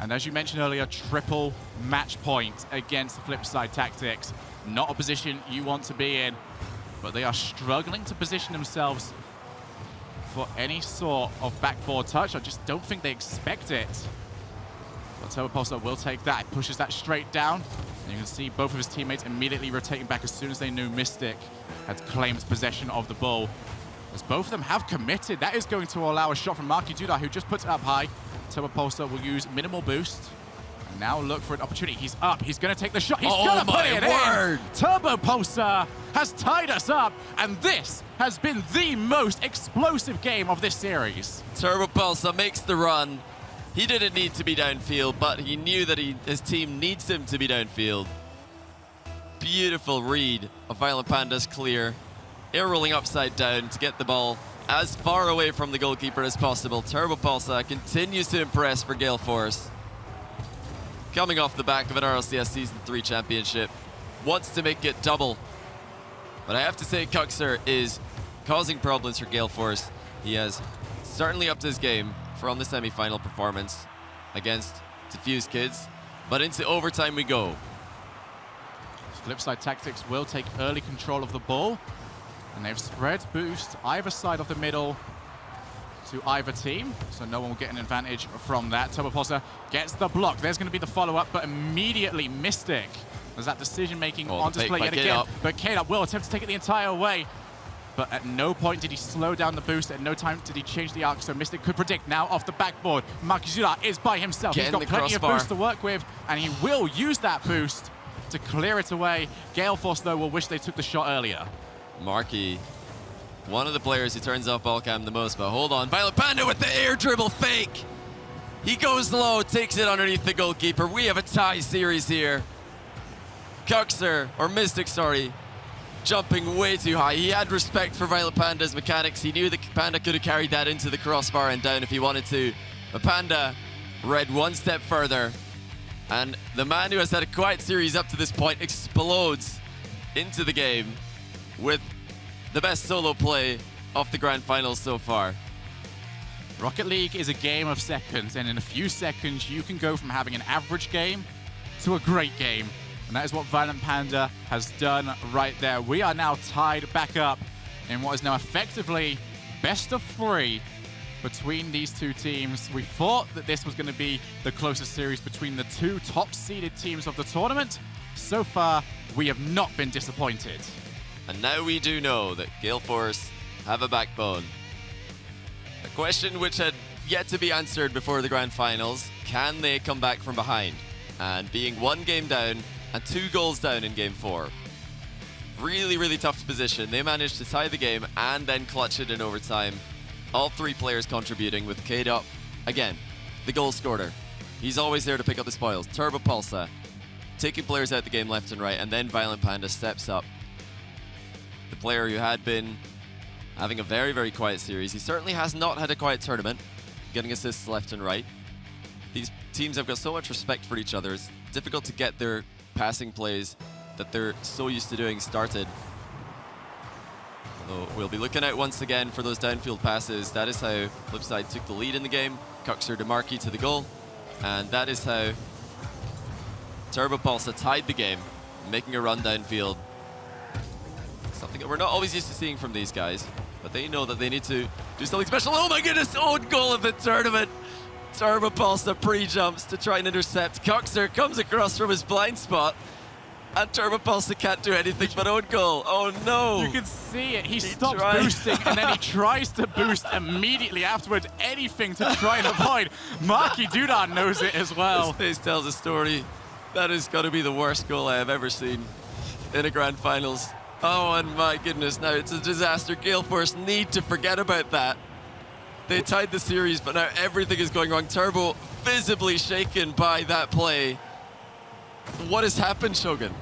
And as you mentioned earlier, triple match point against Flipside Tactics. Not a position you want to be in, but they are struggling to position themselves for any sort of backboard touch. I just don't think they expect it. But Turbopulsar will take that, pushes that straight down. And you can see both of his teammates immediately rotating back as soon as they knew Mystic had claimed possession of the ball. As both of them have committed, that is going to allow a shot from Marky Dudar, who just puts it up high. Turbopulsar will use minimal boost. And now look for an opportunity. He's up. He's going to take the shot. He's going to put it in. Turbopulsar has tied us up. And this has been the most explosive game of this series. Turbopulsar makes the run. He didn't need to be downfield, but he knew that his team needs him to be downfield. Beautiful read of Violent Panda's clear. Air rolling upside down to get the ball as far away from the goalkeeper as possible. Turbopulsar continues to impress for Gale Force. Coming off the back of an RLCS Season 3 championship. Wants to make it double. But I have to say, Cuxer is causing problems for Gale Force. He has certainly upped his game from the semi-final performance against Diffuse Kids. But into overtime we go. Flipside Tactics will take early control of the ball. And they've spread boost either side of the middle to either team, so no one will get an advantage from that. Turbopulsar gets the block. There's going to be the follow-up, but immediately Mystic. There's that decision-making on display yet again. But K-Dop will attempt to take it the entire way. But at no point did he slow down the boost. At no time did he change the arc, so Mystic could predict. Now off the backboard, Makizura is by himself. He's got plenty of boost to work with, and he will use that boost to clear it away. Gale Force, though, will wish they took the shot earlier. Marky, one of the players who turns off ball cam the most, but hold on. Violent Panda with the air dribble fake. He goes low, takes it underneath the goalkeeper. We have a tie series here. Cuxer, or Mystic, sorry, jumping way too high. He had respect for Violent Panda's mechanics. He knew that Panda could have carried that into the crossbar and down if he wanted to. But Panda read one step further. And the man who has had a quiet series up to this point explodes into the game with the best solo play of the grand finals so far. Rocket League is a game of seconds, and in a few seconds you can go from having an average game to a great game. And that is what Violent Panda has done right there. We are now tied back up in what is now effectively best of 3 between these two teams. We thought that this was going to be the closest series between the 2 top-seeded teams of the tournament. So far, we have not been disappointed. And now we do know that Gale Force have a backbone. A question which had yet to be answered before the grand finals: can they come back from behind? And being 1 game down and 2 goals down in game 4. Really, really tough position. They managed to tie the game and then clutch it in overtime. All 3 players contributing, with K-Dop, again, the goal scorer. He's always there to pick up the spoils. Turbopulsar taking players out the game left and right, and then Violent Panda steps up. The player who had been having a very, very quiet series. He certainly has not had a quiet tournament, getting assists left and right. These teams have got so much respect for each other. It's difficult to get their passing plays that they're so used to doing started. Although we'll be looking out once again for those downfield passes. That is how Flipside took the lead in the game. Cuxer DeMarkey to the goal. And that is how TurboPulse tied the game, making a run downfield. Something that we're not always used to seeing from these guys, but they know that they need to do something special. Oh my goodness, own goal of the tournament. TurboPulse pre-jumps to try and intercept. Cuxer comes across from his blind spot, and TurboPulse can't do anything but own goal. Oh no! You can see it. He stops boosting, and then he tries to boost immediately afterwards. Anything to try and avoid. Marky Dudan knows it as well. His face tells a story. That has got to be the worst goal I have ever seen in a grand finals. Oh, and my goodness, now it's a disaster. Gale Force need to forget about that. They tied the series, but now everything is going wrong. Turbo visibly shaken by that play. What has happened, Shogun?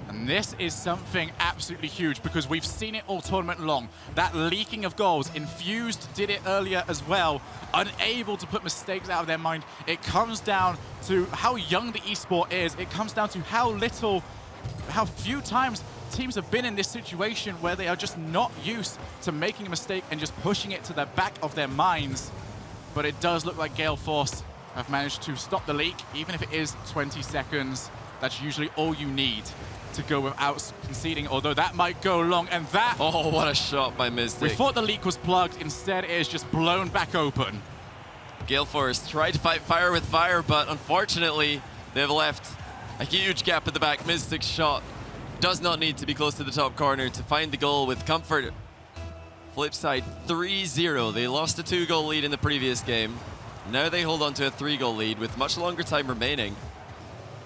And this is something absolutely huge because we've seen it all tournament long. That leaking of goals. Infused did it earlier as well. Unable to put mistakes out of their mind. It comes down to how young the esport is. It comes down to how few times teams have been in this situation where they are just not used to making a mistake and just pushing it to the back of their minds. But it does look like Gale Force have managed to stop the leak, even if it is 20 seconds. That's usually all you need to go without conceding, although that might go long, and that... Oh, what a shot by Mystic. We thought the leak was plugged. Instead, it is just blown back open. Gale Force tried to fight fire with fire, but unfortunately, they've left a huge gap at the back. Mystic's shot does not need to be close to the top corner to find the goal with comfort. Flipside 3-0. They lost a 2-goal lead in the previous game. Now they hold on to a 3-goal lead with much longer time remaining.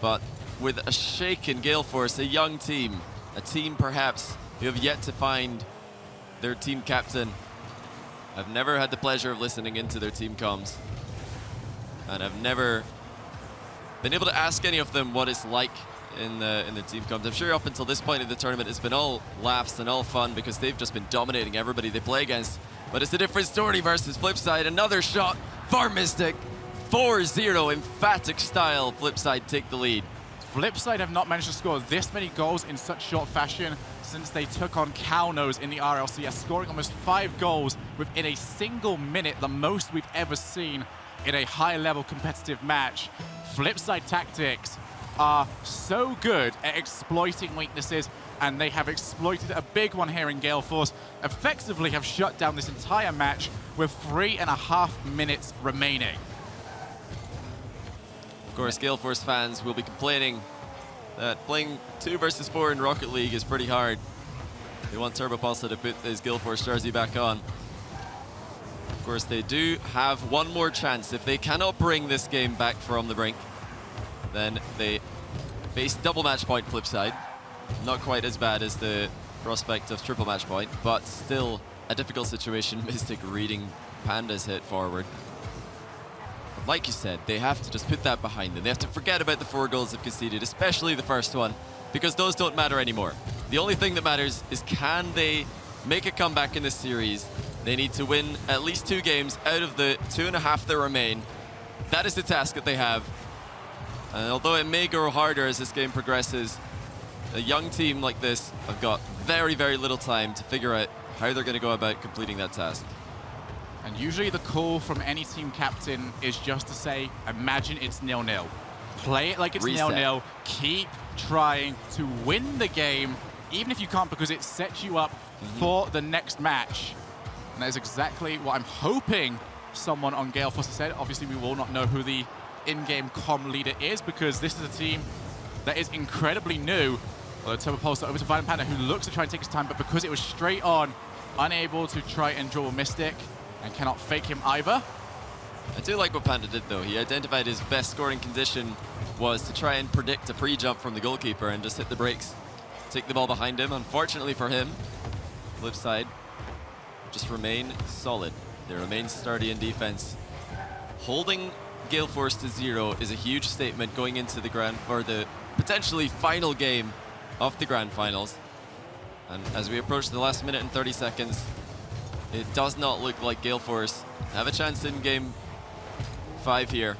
But with a shaken Gale Force, a young team, a team perhaps who have yet to find their team captain. I've never had the pleasure of listening into their team comms, and I've never been able to ask any of them what it's like in the team comms. I'm sure up until this point in the tournament it's been all laughs and all fun because they've just been dominating everybody they play against. But it's a different story versus Flipside. Another shot for Mystic. 4-0, emphatic style. Flipside take the lead. Flipside have not managed to score this many goals in such short fashion since they took on Cownos in the RLCS, scoring almost 5 goals within a single minute, the most we've ever seen in a high-level competitive match. Flipside tactics are so good at exploiting weaknesses, and they have exploited a big one here in Gale Force, effectively have shut down this entire match with 3.5 minutes remaining. Of course, Gale Force fans will be complaining that playing 2 versus 4 in Rocket League is pretty hard. They want TurboPulse to put his Gale Force jersey back on. Of course, they do have one more chance. If they cannot bring this game back from the brink, then they face double match point Flipside. Not quite as bad as the prospect of triple match point, but still a difficult situation. Mystic reading Panda's hit forward. But like you said, they have to just put that behind them. They have to forget about the 4 goals they've conceded, especially the first one, because those don't matter anymore. The only thing that matters is can they make a comeback in this series. They need to win at least 2 games out of the 2.5 that remain. That is the task that they have. And although it may grow harder as this game progresses, a young team like this have got very, very little time to figure out how they're going to go about completing that task. And usually the call from any team captain is just to say, imagine it's 0-0. Play it like it's 0-0. Keep trying to win the game, even if you can't, because it sets you up for the next match. And that is exactly what I'm hoping someone on Gale Force said. Obviously, we will not know who the in-game comm leader is because this is a team that is incredibly new. Although TurboPulse over to Violent Panda, who looks to try and take his time, but because it was straight on, unable to try and draw a Mystic and cannot fake him either. I do like what Panda did, though. He identified his best scoring condition was to try and predict a pre-jump from the goalkeeper and just hit the brakes, take the ball behind him. Unfortunately for him, Flipside just remain solid. They remain sturdy in defense. Holding Gale Force to 0 is a huge statement going into the potentially final game of the Grand Finals. And as we approach the last minute and 30 seconds, it does not look like Gale Force have a chance in Game 5 here.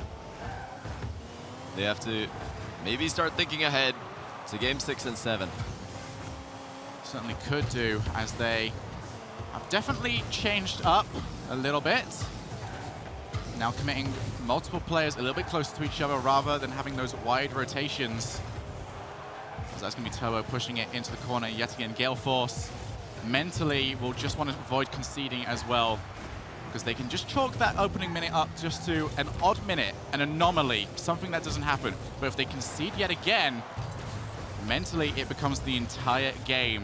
They have to maybe start thinking ahead to Game 6 and 7. Certainly could do, as they have definitely changed up a little bit. Now committing multiple players a little bit closer to each other rather than having those wide rotations. So that's going to be Turbo pushing it into the corner yet again. Gale Force mentally will just want to avoid conceding as well, because they can just chalk that opening minute up just to an odd minute, an anomaly, something that doesn't happen. But if they concede yet again, mentally it becomes the entire game.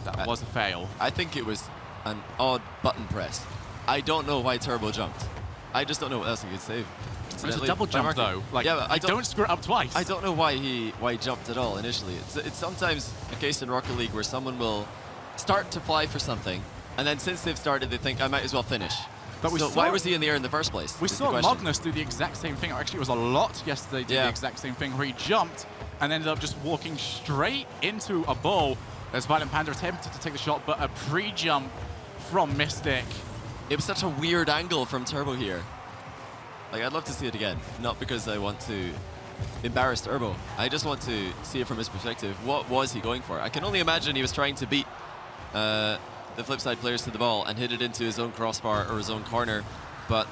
That was a fail. I think it was an odd button press. I don't know why Turbo jumped. I just don't know what else he could save. It was a double jump though. Like, yeah, but I don't screw it up twice. I don't know why he jumped at all initially. It's sometimes a case in Rocket League where someone will start to fly for something, and then since they've started, they think I might as well finish. But so why was he in the air in the first place? We saw Magnus do the exact same thing. Actually, it was a lot yesterday did the exact same thing, where he jumped and ended up just walking straight into a ball. As Violent Panda attempted to take the shot, but a pre-jump from Mystic. It was such a weird angle from Turbo here. Like, I'd love to see it again. Not because I want to embarrass Turbo. I just want to see it from his perspective. What was he going for? I can only imagine he was trying to beat the Flipside players to the ball and hit it into his own crossbar or his own corner. But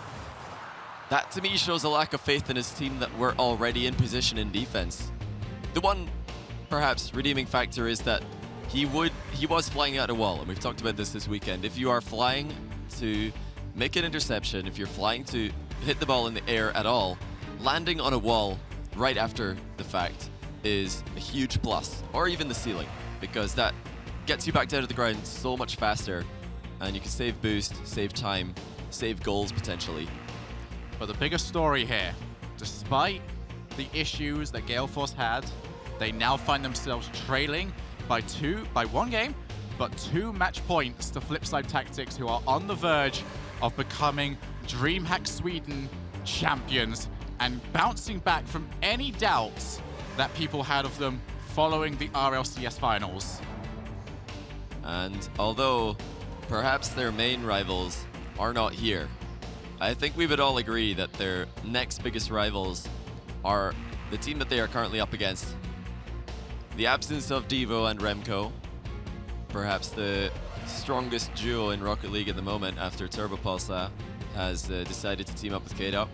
that, to me, shows a lack of faith in his team that were already in position in defense. The one, perhaps, redeeming factor is that he was flying at a wall, and we've talked about this weekend. If you are flying to make an interception, if you're flying to hit the ball in the air at all, landing on a wall right after the fact is a huge plus, or even the ceiling, because that gets you back down to the ground so much faster, and you can save boost, save time, save goals potentially. But the bigger story here, despite the issues that Gale Force had, they now find themselves trailing by one game, but 2 match points to Flipside Tactics, who are on the verge of becoming DreamHack Sweden champions and bouncing back from any doubts that people had of them following the RLCS finals. And although perhaps their main rivals are not here, I think we would all agree that their next biggest rivals are the team that they are currently up against. The absence of Devo and Remco, perhaps the strongest duo in Rocket League at the moment after Turbo Pulsar has decided to team up with K-Dot,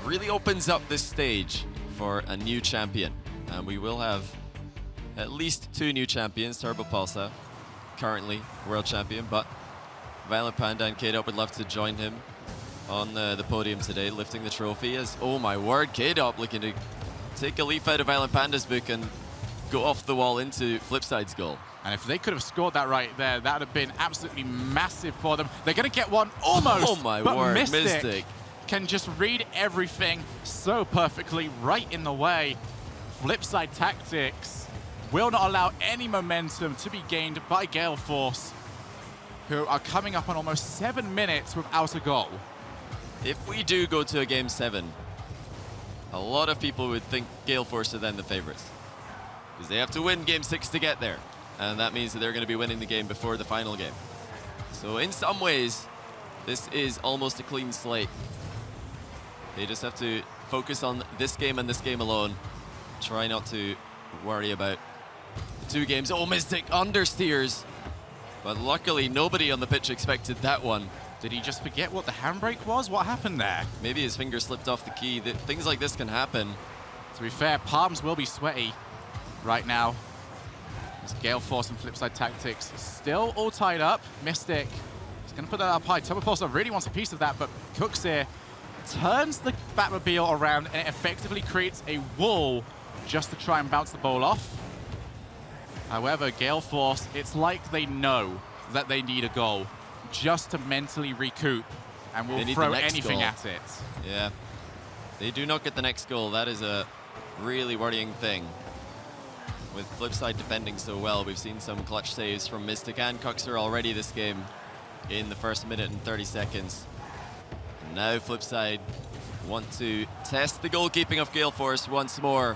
really opens up this stage for a new champion. And we will have at least 2 new champions. Turbo Pulsar, currently world champion, but Violent Panda and K-Dot would love to join him on the podium today, lifting the trophy. As, oh my word, K-Dot looking to take a leaf out of Violent Panda's book and go off the wall into Flipside's goal. And if they could have scored that right there, that would have been absolutely massive for them. They're going to get one almost. Oh my but word, Mystic can just read everything so perfectly right in the way. Flipside Tactics will not allow any momentum to be gained by Gale Force, who are coming up on almost 7 minutes without a goal. If we do go to a Game 7, a lot of people would think Gale Force are then the favorites, because they have to win Game 6 to get there. And that means that they're going to be winning the game before the final game. So in some ways, this is almost a clean slate. They just have to focus on this game and this game alone. Try not to worry about the 2 games. Oh, Mystic understeers. But luckily, nobody on the pitch expected that one. Did he just forget what the handbrake was? What happened there? Maybe his finger slipped off the key. Things like this can happen. To be fair, palms will be sweaty right now. Gale Force and Flipside Tactics still all tied up. Mystic is going to put that up high. Turbo Pulsar really wants a piece of that, but Cooks here turns the Batmobile around and effectively creates a wall just to try and bounce the ball off. However, Gale Force, it's like they know that they need a goal just to mentally recoup, and will throw anything at it. Yeah. They do not get the next goal. That is a really worrying thing. With Flipside defending so well, we've seen some clutch saves from Mystic and Cuxer already this game in the first minute and 30 seconds. And now Flipside Want to test the goalkeeping of Gale Force once more.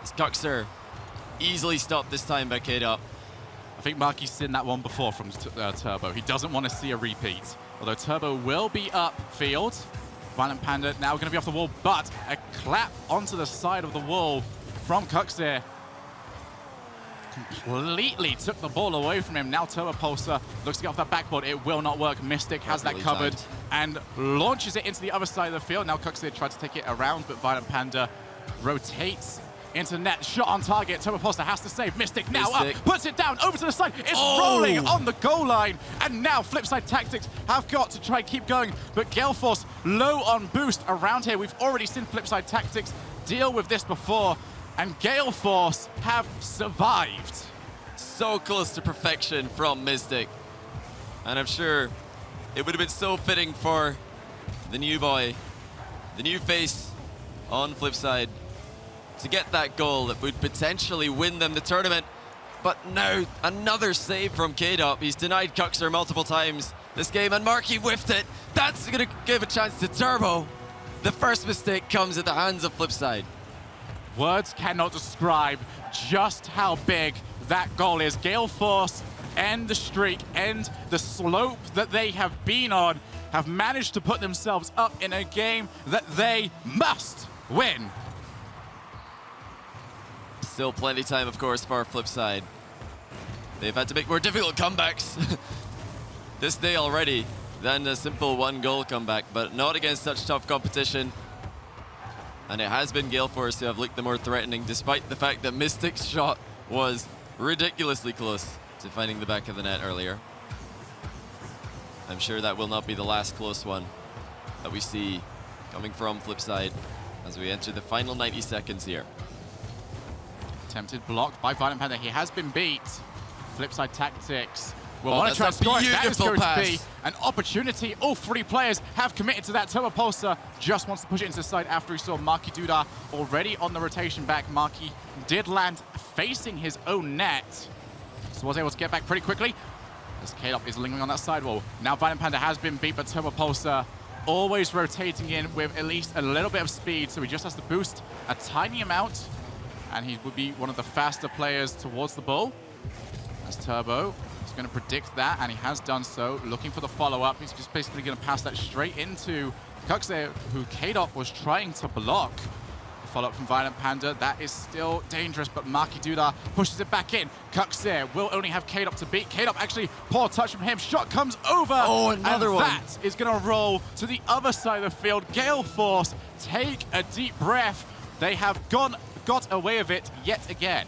As Cuxer easily stopped this time by K-Dop. I think Marky's seen that one before from Turbo. He doesn't want to see a repeat. Although Turbo will be upfield. Violent Panda now going to be off the wall, but a clap onto the side of the wall from Cuxer. Completely took the ball away from him. Now Turbo Pulsar looks to get off that backboard. It will not work. Mystic has that covered and launches it into the other side of the field. Now Cuxer tried to take it around, but Violent Panda rotates into net. Shot on target. Turbo Pulsar has to save. Mystic now up. Puts it down. Over to the side. It's rolling on the goal line. And now Flipside Tactics have got to try and keep going. But Gale Force low on boost around here. We've already seen Flipside Tactics deal with this before. And Gale Force have survived. So close to perfection from Mystic. And I'm sure it would have been so fitting for the new boy, the new face on Flipside, to get that goal that would potentially win them the tournament. But now another save from K-Dop. He's denied Cuxer multiple times this game, and Marky whiffed it. That's going to give a chance to Turbo. The first mistake comes at the hands of Flipside. Words cannot describe just how big that goal is. Gale Force end the streak, end the slope that they have been on, have managed to put themselves up in a game that they must win. Still plenty of time, of course, for Flipside. They've had to make more difficult comebacks this day already than a simple one-goal comeback, but not against such tough competition. And it has been Gale Force who have looked the more threatening, despite the fact that Mystic's shot was ridiculously close to finding the back of the net earlier. I'm sure that will not be the last close one that we see coming from Flipside as we enter the final 90 seconds here. Attempted block by Violent Panda. He has been beat. Flipside Tactics will want to try and score it. That is going to be an opportunity. All three players have committed to that. Turbo Pulsar just wants to push it into the side after he saw Marky Duda already on the rotation back. Marky did land facing his own net, so was able to get back pretty quickly as K-Dop is lingering on that sidewall. Now Violent Panda has been beat, but Turbo Pulsar always rotating in with at least a little bit of speed, so he just has to boost a tiny amount, and he would be one of the faster players towards the ball. As Turbo is going to predict that, and he has done so, looking for the follow-up. He's just basically going to pass that straight into Cuxer, who K-Dop was trying to block. The follow-up from Violent Panda, that is still dangerous, but Marky Duda pushes it back in. Cuxer will only have K-Dop to beat. K-Dop actually, poor touch from him. Shot comes over. Oh, another one. That is going to roll to the other side of the field. Gale Force take a deep breath. They have got away with it yet again.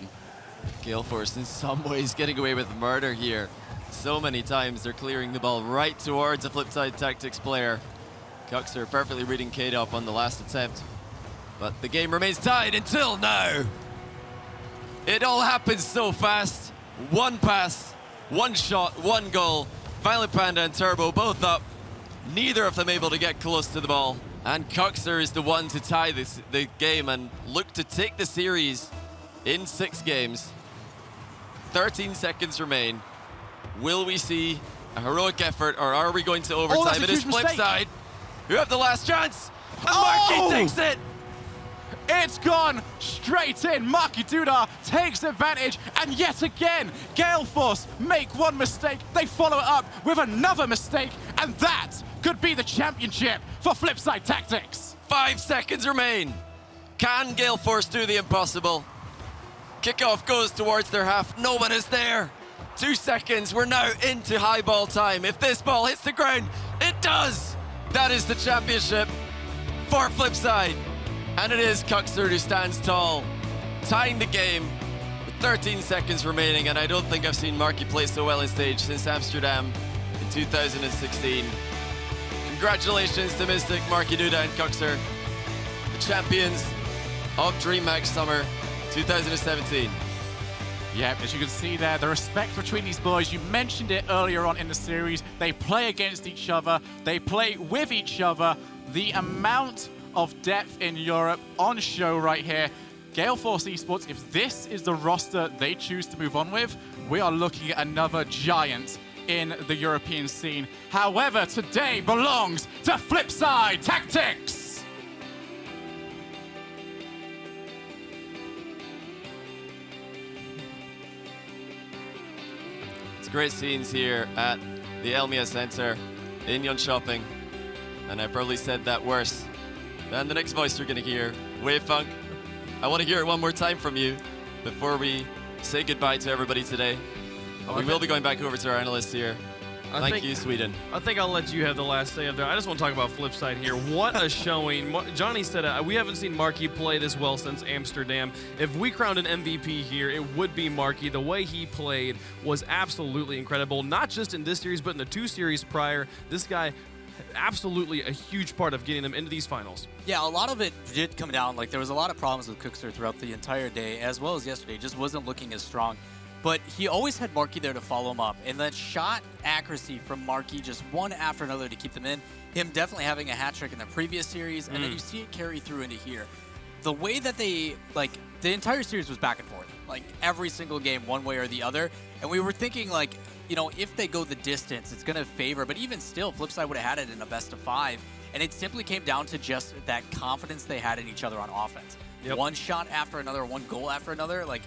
Gale Force in some ways getting away with murder here. So many times they're clearing the ball right towards a Flipside Tactics player. Cuxer perfectly reading K-Dop on the last attempt. But the game remains tied until now. It all happens so fast. One pass, one shot, one goal. Violent Panda and Turbo both up. Neither of them able to get close to the ball. And Cuxer is the one to tie the game and look to take the series in 6 games. 13 seconds remain. Will we see a heroic effort, or are we going to overtime? It is Flipside who have the last chance. And Marky takes it. It's gone straight in. Marky Duda takes advantage, and yet again, Gale Force make one mistake. They follow it up with another mistake, and that could be the championship for Flipside Tactics. 5 seconds remain. Can Gale Force do the impossible? Kickoff goes towards their half. No one is there. 2 seconds. We're now into high ball time. If this ball hits the ground, it does. That is the championship for Flipside. And it is Cuxer who stands tall, tying the game with 13 seconds remaining. And I don't think I've seen Marky play so well on stage since Amsterdam in 2016. Congratulations to Mystic, Marky Duda, and Cuxer, the champions of DreamHack Summer 2017. Yeah, as you can see there, the respect between these boys, you mentioned it earlier on in the series, they play against each other, they play with each other. The amount of depth in Europe on show right here. Gale Force Esports, if this is the roster they choose to move on with, we are looking at another giant in the European scene. However, today belongs to Flipside Tactics. great scenes here at the Elmia Center in Jönköping. And I probably said that worse than the next voice you're going to hear, Wavefunk. I want to hear it one more time from you before we say goodbye to everybody today. We will be going back over to our analysts here. Thank you, Sweden. I think I'll let you have the last say up there. I just want to talk about Flipside here. What a showing. Johnny said we haven't seen Marky play this well since Amsterdam. If we crowned an MVP here, it would be Marky. The way he played was absolutely incredible, not just in this series, but in the 2 series prior. This guy, absolutely a huge part of getting them into these finals. Yeah, a lot of it did come down. Like, there was a lot of problems with Cookster throughout the entire day, as well as yesterday. Just wasn't looking as strong. But he always had Marky there to follow him up. And that shot accuracy from Marky, just one after another to keep them in. Him definitely having a hat trick in the previous series, and then you see it carry through into here. The way that they, like, the entire series was back and forth. Like, every single game, one way or the other. And we were thinking, like, you know, if they go the distance, it's going to favor. But even still, Flipside would have had it in a best of 5. And it simply came down to just that confidence they had in each other on offense. Yep. One shot after another, one goal after another. Like,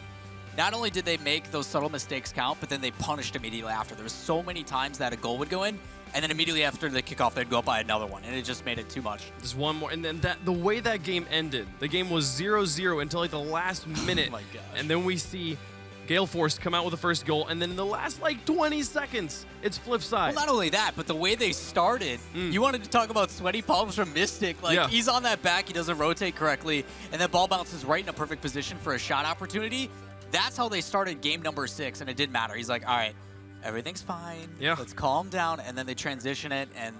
not only did they make those subtle mistakes count, but then they punished immediately after. There was so many times that a goal would go in, and then immediately after the kickoff, they'd go up by another one, and it just made it too much. Just one more, and then the way that game ended, the game was 0-0 until like the last minute. Oh my gosh. And then we see Gale Force come out with the first goal, and then in the last like 20 seconds, it's Flipside. Well, not only that, but the way they started, you wanted to talk about sweaty palms from Mystic. Like, Yeah. he's on that back, he doesn't rotate correctly, and that ball bounces right in a perfect position for a shot opportunity. That's how they started game number 6, and it didn't matter. He's like, all right, everything's fine. Yeah. Let's calm down, and then they transition it, and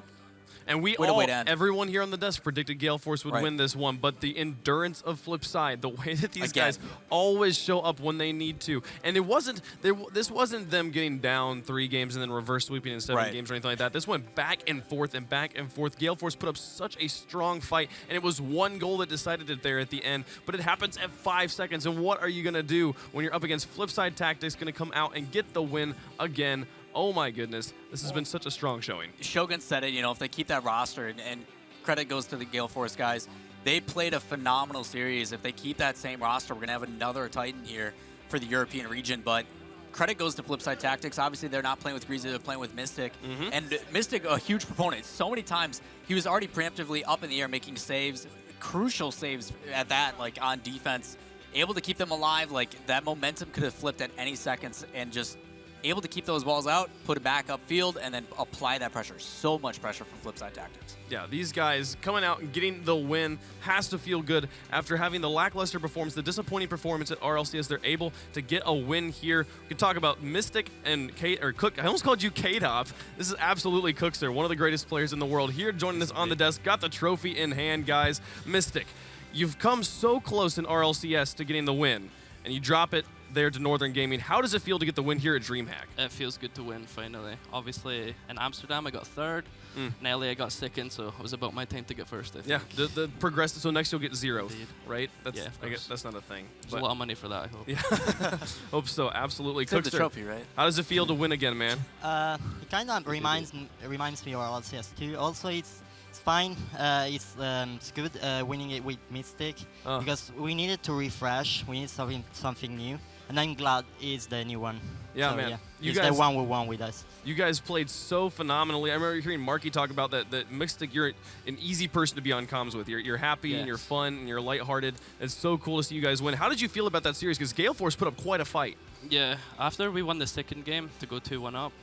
we Way to all, wait end. everyone here on the desk predicted Gale Force would Right. win this one, but the endurance of Flipside, the way that these Again. guys always show up when they need to, and this wasn't them getting down 3 games and then reverse sweeping in 7 Right. games or anything like that. This went back and forth and back and forth. Gale Force put up such a strong fight, and it was one goal that decided it there at the end, but it happens at 5 seconds, and what are you going to do when you're up against Flipside Tactics, going to come out and get the win again? Oh my goodness, this has been such a strong showing. Shogun said it, you know, if they keep that roster, and credit goes to the Gale Force guys, they played a phenomenal series. If they keep that same roster, we're going to have another Titan here for the European region, but credit goes to Flipside Tactics. Obviously, they're not playing with Greasy, they're playing with Mystic, and Mystic, a huge proponent. So many times, he was already preemptively up in the air making saves, crucial saves at that, like on defense, able to keep them alive. Like, that momentum could have flipped at any seconds, and just able to keep those balls out, put it back upfield, and then apply that pressure. So much pressure from Flipside Tactics. Yeah, these guys coming out and getting the win has to feel good after having the lackluster performance, the disappointing performance at RLCS. They're able to get a win here. We can talk about Mystic and Cook. I almost called you K-Top. This is absolutely Cookster, one of the greatest players in the world. Here joining us on the desk, got the trophy in hand, guys. Mystic, you've come so close in RLCS to getting the win, and you drop it there to Northern Gaming. How does it feel to get the win here at DreamHack? It feels good to win finally. Obviously, in Amsterdam I got 3rd. In LA I got 2nd, so it was about my time to get 1st, I think. Yeah, the progressive. So next you'll get 0th, Indeed. right? That's, Yeah, of I guess course. that's not a thing. There's a lot of money for that, I hope. Yeah, hope so. Absolutely. Except the Cookster, trophy, right? how does it feel to win again, man? It kind of reminds me of LCS2. Also, it's fine. It's good winning it with Mystic because we needed to refresh. We need something new, and I'm glad it's the new one. Yeah, So, man. Yeah. You It's guys- the one who won with us. You guys played so phenomenally. I remember hearing Marky talk about that Mystic, you're an easy person to be on comms with. You're happy and Yes. you're fun and you're lighthearted. It's so cool to see you guys win. How did you feel about that series? Because Gale Force put up quite a fight. Yeah, after we won the 2nd game to go 2-1 up,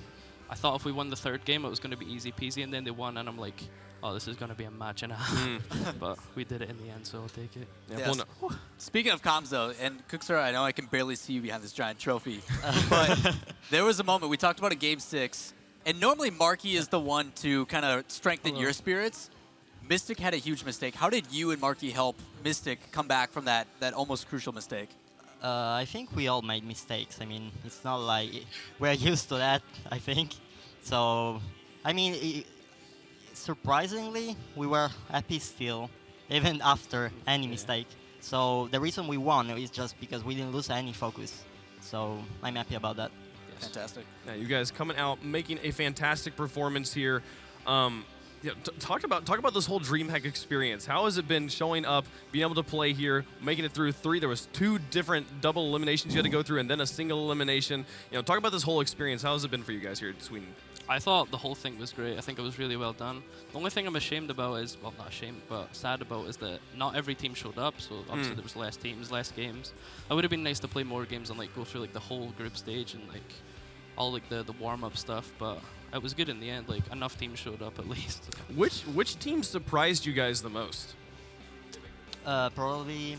I thought if we won the 3rd game it was going to be easy peasy, and then they won, and I'm like, oh, this is going to be a match and a half. But we did it in the end, so I'll take it. Yeah, Yes. well, no- Speaking of comms, though, and Cookster, I know I can barely see you behind this giant trophy, but there was a moment, we talked about a Game 6, and normally Marky is the one to kind of strengthen your spirits. Mystic had a huge mistake. How did you and Marky help Mystic come back from that almost crucial mistake? I think we all made mistakes. I mean, it's not like we're used to that, I think. So, I mean, surprisingly, we were happy still, even after any mistake. So the reason we won is just because we didn't lose any focus. So I'm happy about that. Fantastic. yeah, you guys coming out, making a fantastic performance here. Yeah, talk about this whole DreamHack experience. How has it been showing up, being able to play here, making it through 3? There was 2 different double eliminations you had to go through, and then a single elimination. You know, talk about this whole experience. How has it been for you guys here in Sweden? I thought the whole thing was great. I think it was really well done. The only thing I'm ashamed about is, well, not ashamed, but sad about is that not every team showed up. So obviously there was less teams, less games. It would have been nice to play more games and like go through like the whole group stage and like all like the warm-up stuff. But it was good in the end. Like enough teams showed up at least. Which team surprised you guys the most? Probably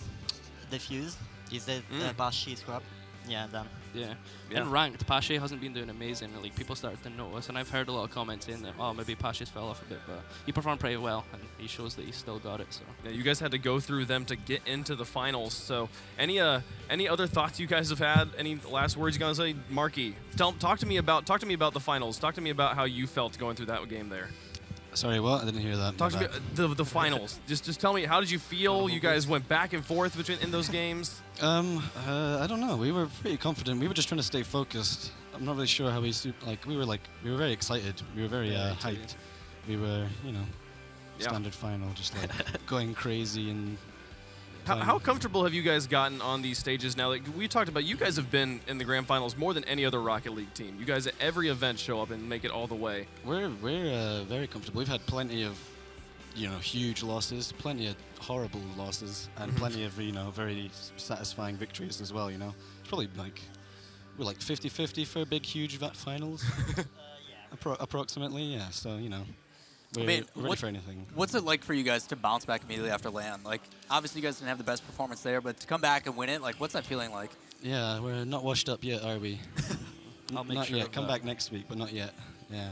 the Fuse. Is the Bashi squad? Yeah, them. Yeah. Yeah. In ranked, Pache hasn't been doing amazing. Like people started to notice, and I've heard a lot of comments saying that, oh, maybe Pache's fell off a bit, but he performed pretty well, and he shows that he's still got it. So. Yeah, you guys had to go through them to get into the finals. So, any other thoughts you guys have had? Any last words you guys say, Marky? Talk to me about the finals. Talk to me about how you felt going through that game there. Sorry, what? I didn't hear that. Talk to me the finals. Just tell me, how did you feel? You guys went back and forth in those games. I don't know. We were pretty confident. We were just trying to stay focused. I'm not really sure how we we were very excited. We were very hyped. We were, standard final, just like going crazy and. How comfortable have you guys gotten on these stages now? Like we talked about, you guys have been in the grand finals more than any other Rocket League team. You guys at every event show up and make it all the way. We're very comfortable. We've had plenty of, huge losses, plenty of horrible losses, and plenty of, very satisfying victories as well. It's probably we're like 50-50 for big, huge finals. Approximately, yeah. So we're ready for anything. What's it like for you guys to bounce back immediately after LAN? Like, obviously you guys didn't have the best performance there, but to come back and win it, like, what's that feeling like? Yeah, we're not washed up yet, are we? I'll make not sure yet. of Come that. back next week, but not yet. Yeah.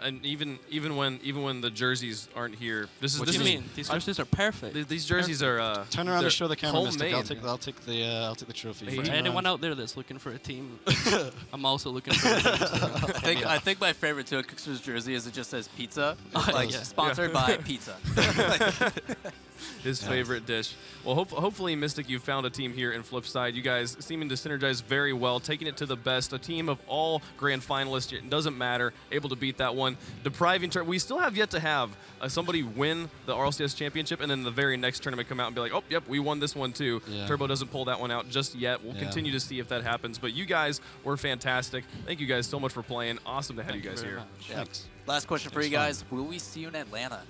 and even when the jerseys aren't here, What do you mean? These jerseys are perfect. These jerseys are. Turn around and show the camera, homemade. Mystic. I'll take the trophy. For Turn anyone around. out there that's looking for a team, I'm also looking for a team. So. I think my favorite too, Cookster's jersey is it just says pizza, like yeah. sponsored by pizza. His favorite dish. Well, hopefully, Mystic, you found a team here in Flipside. You guys seeming to synergize very well, taking it to the best. A team of all grand finalists. It doesn't matter. Able to beat that one. Depriving. We still have yet to have somebody win the RLCS championship, and then the very next tournament come out and be like, oh, yep, we won this one too. Yeah. Turbo doesn't pull that one out just yet. We'll continue to see if that happens. But you guys were fantastic. Thank you guys so much for playing. Awesome to have you guys here. Thanks. Last question for you guys: will we see you in Atlanta?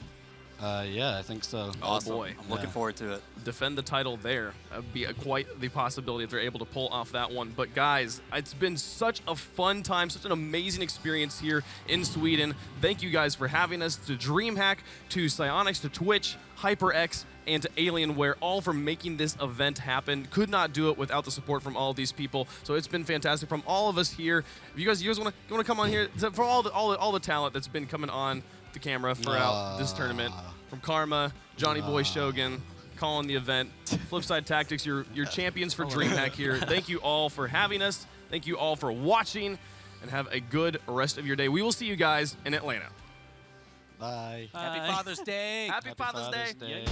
Yeah, I think so. Awesome. boy. I'm looking forward to it. Defend the title there. That would be quite the possibility if they're able to pull off that one. But guys, it's been such a fun time, such an amazing experience here in Sweden. Thank you guys for having us, to DreamHack, to Psyonix, to Twitch, HyperX, and to Alienware, all for making this event happen. Could not do it without the support from all of these people. So it's been fantastic from all of us here. If you guys want to come on here, for all the talent that's been coming on the camera throughout this tournament, from Karma, Johnny Boy Shogun, calling the event, Flipside Tactics, your champions for DreamHack here. Thank you all for having us. Thank you all for watching, and have a good rest of your day. We will see you guys in Atlanta. Bye. Happy Father's Day. Happy Father's Day. Yeah.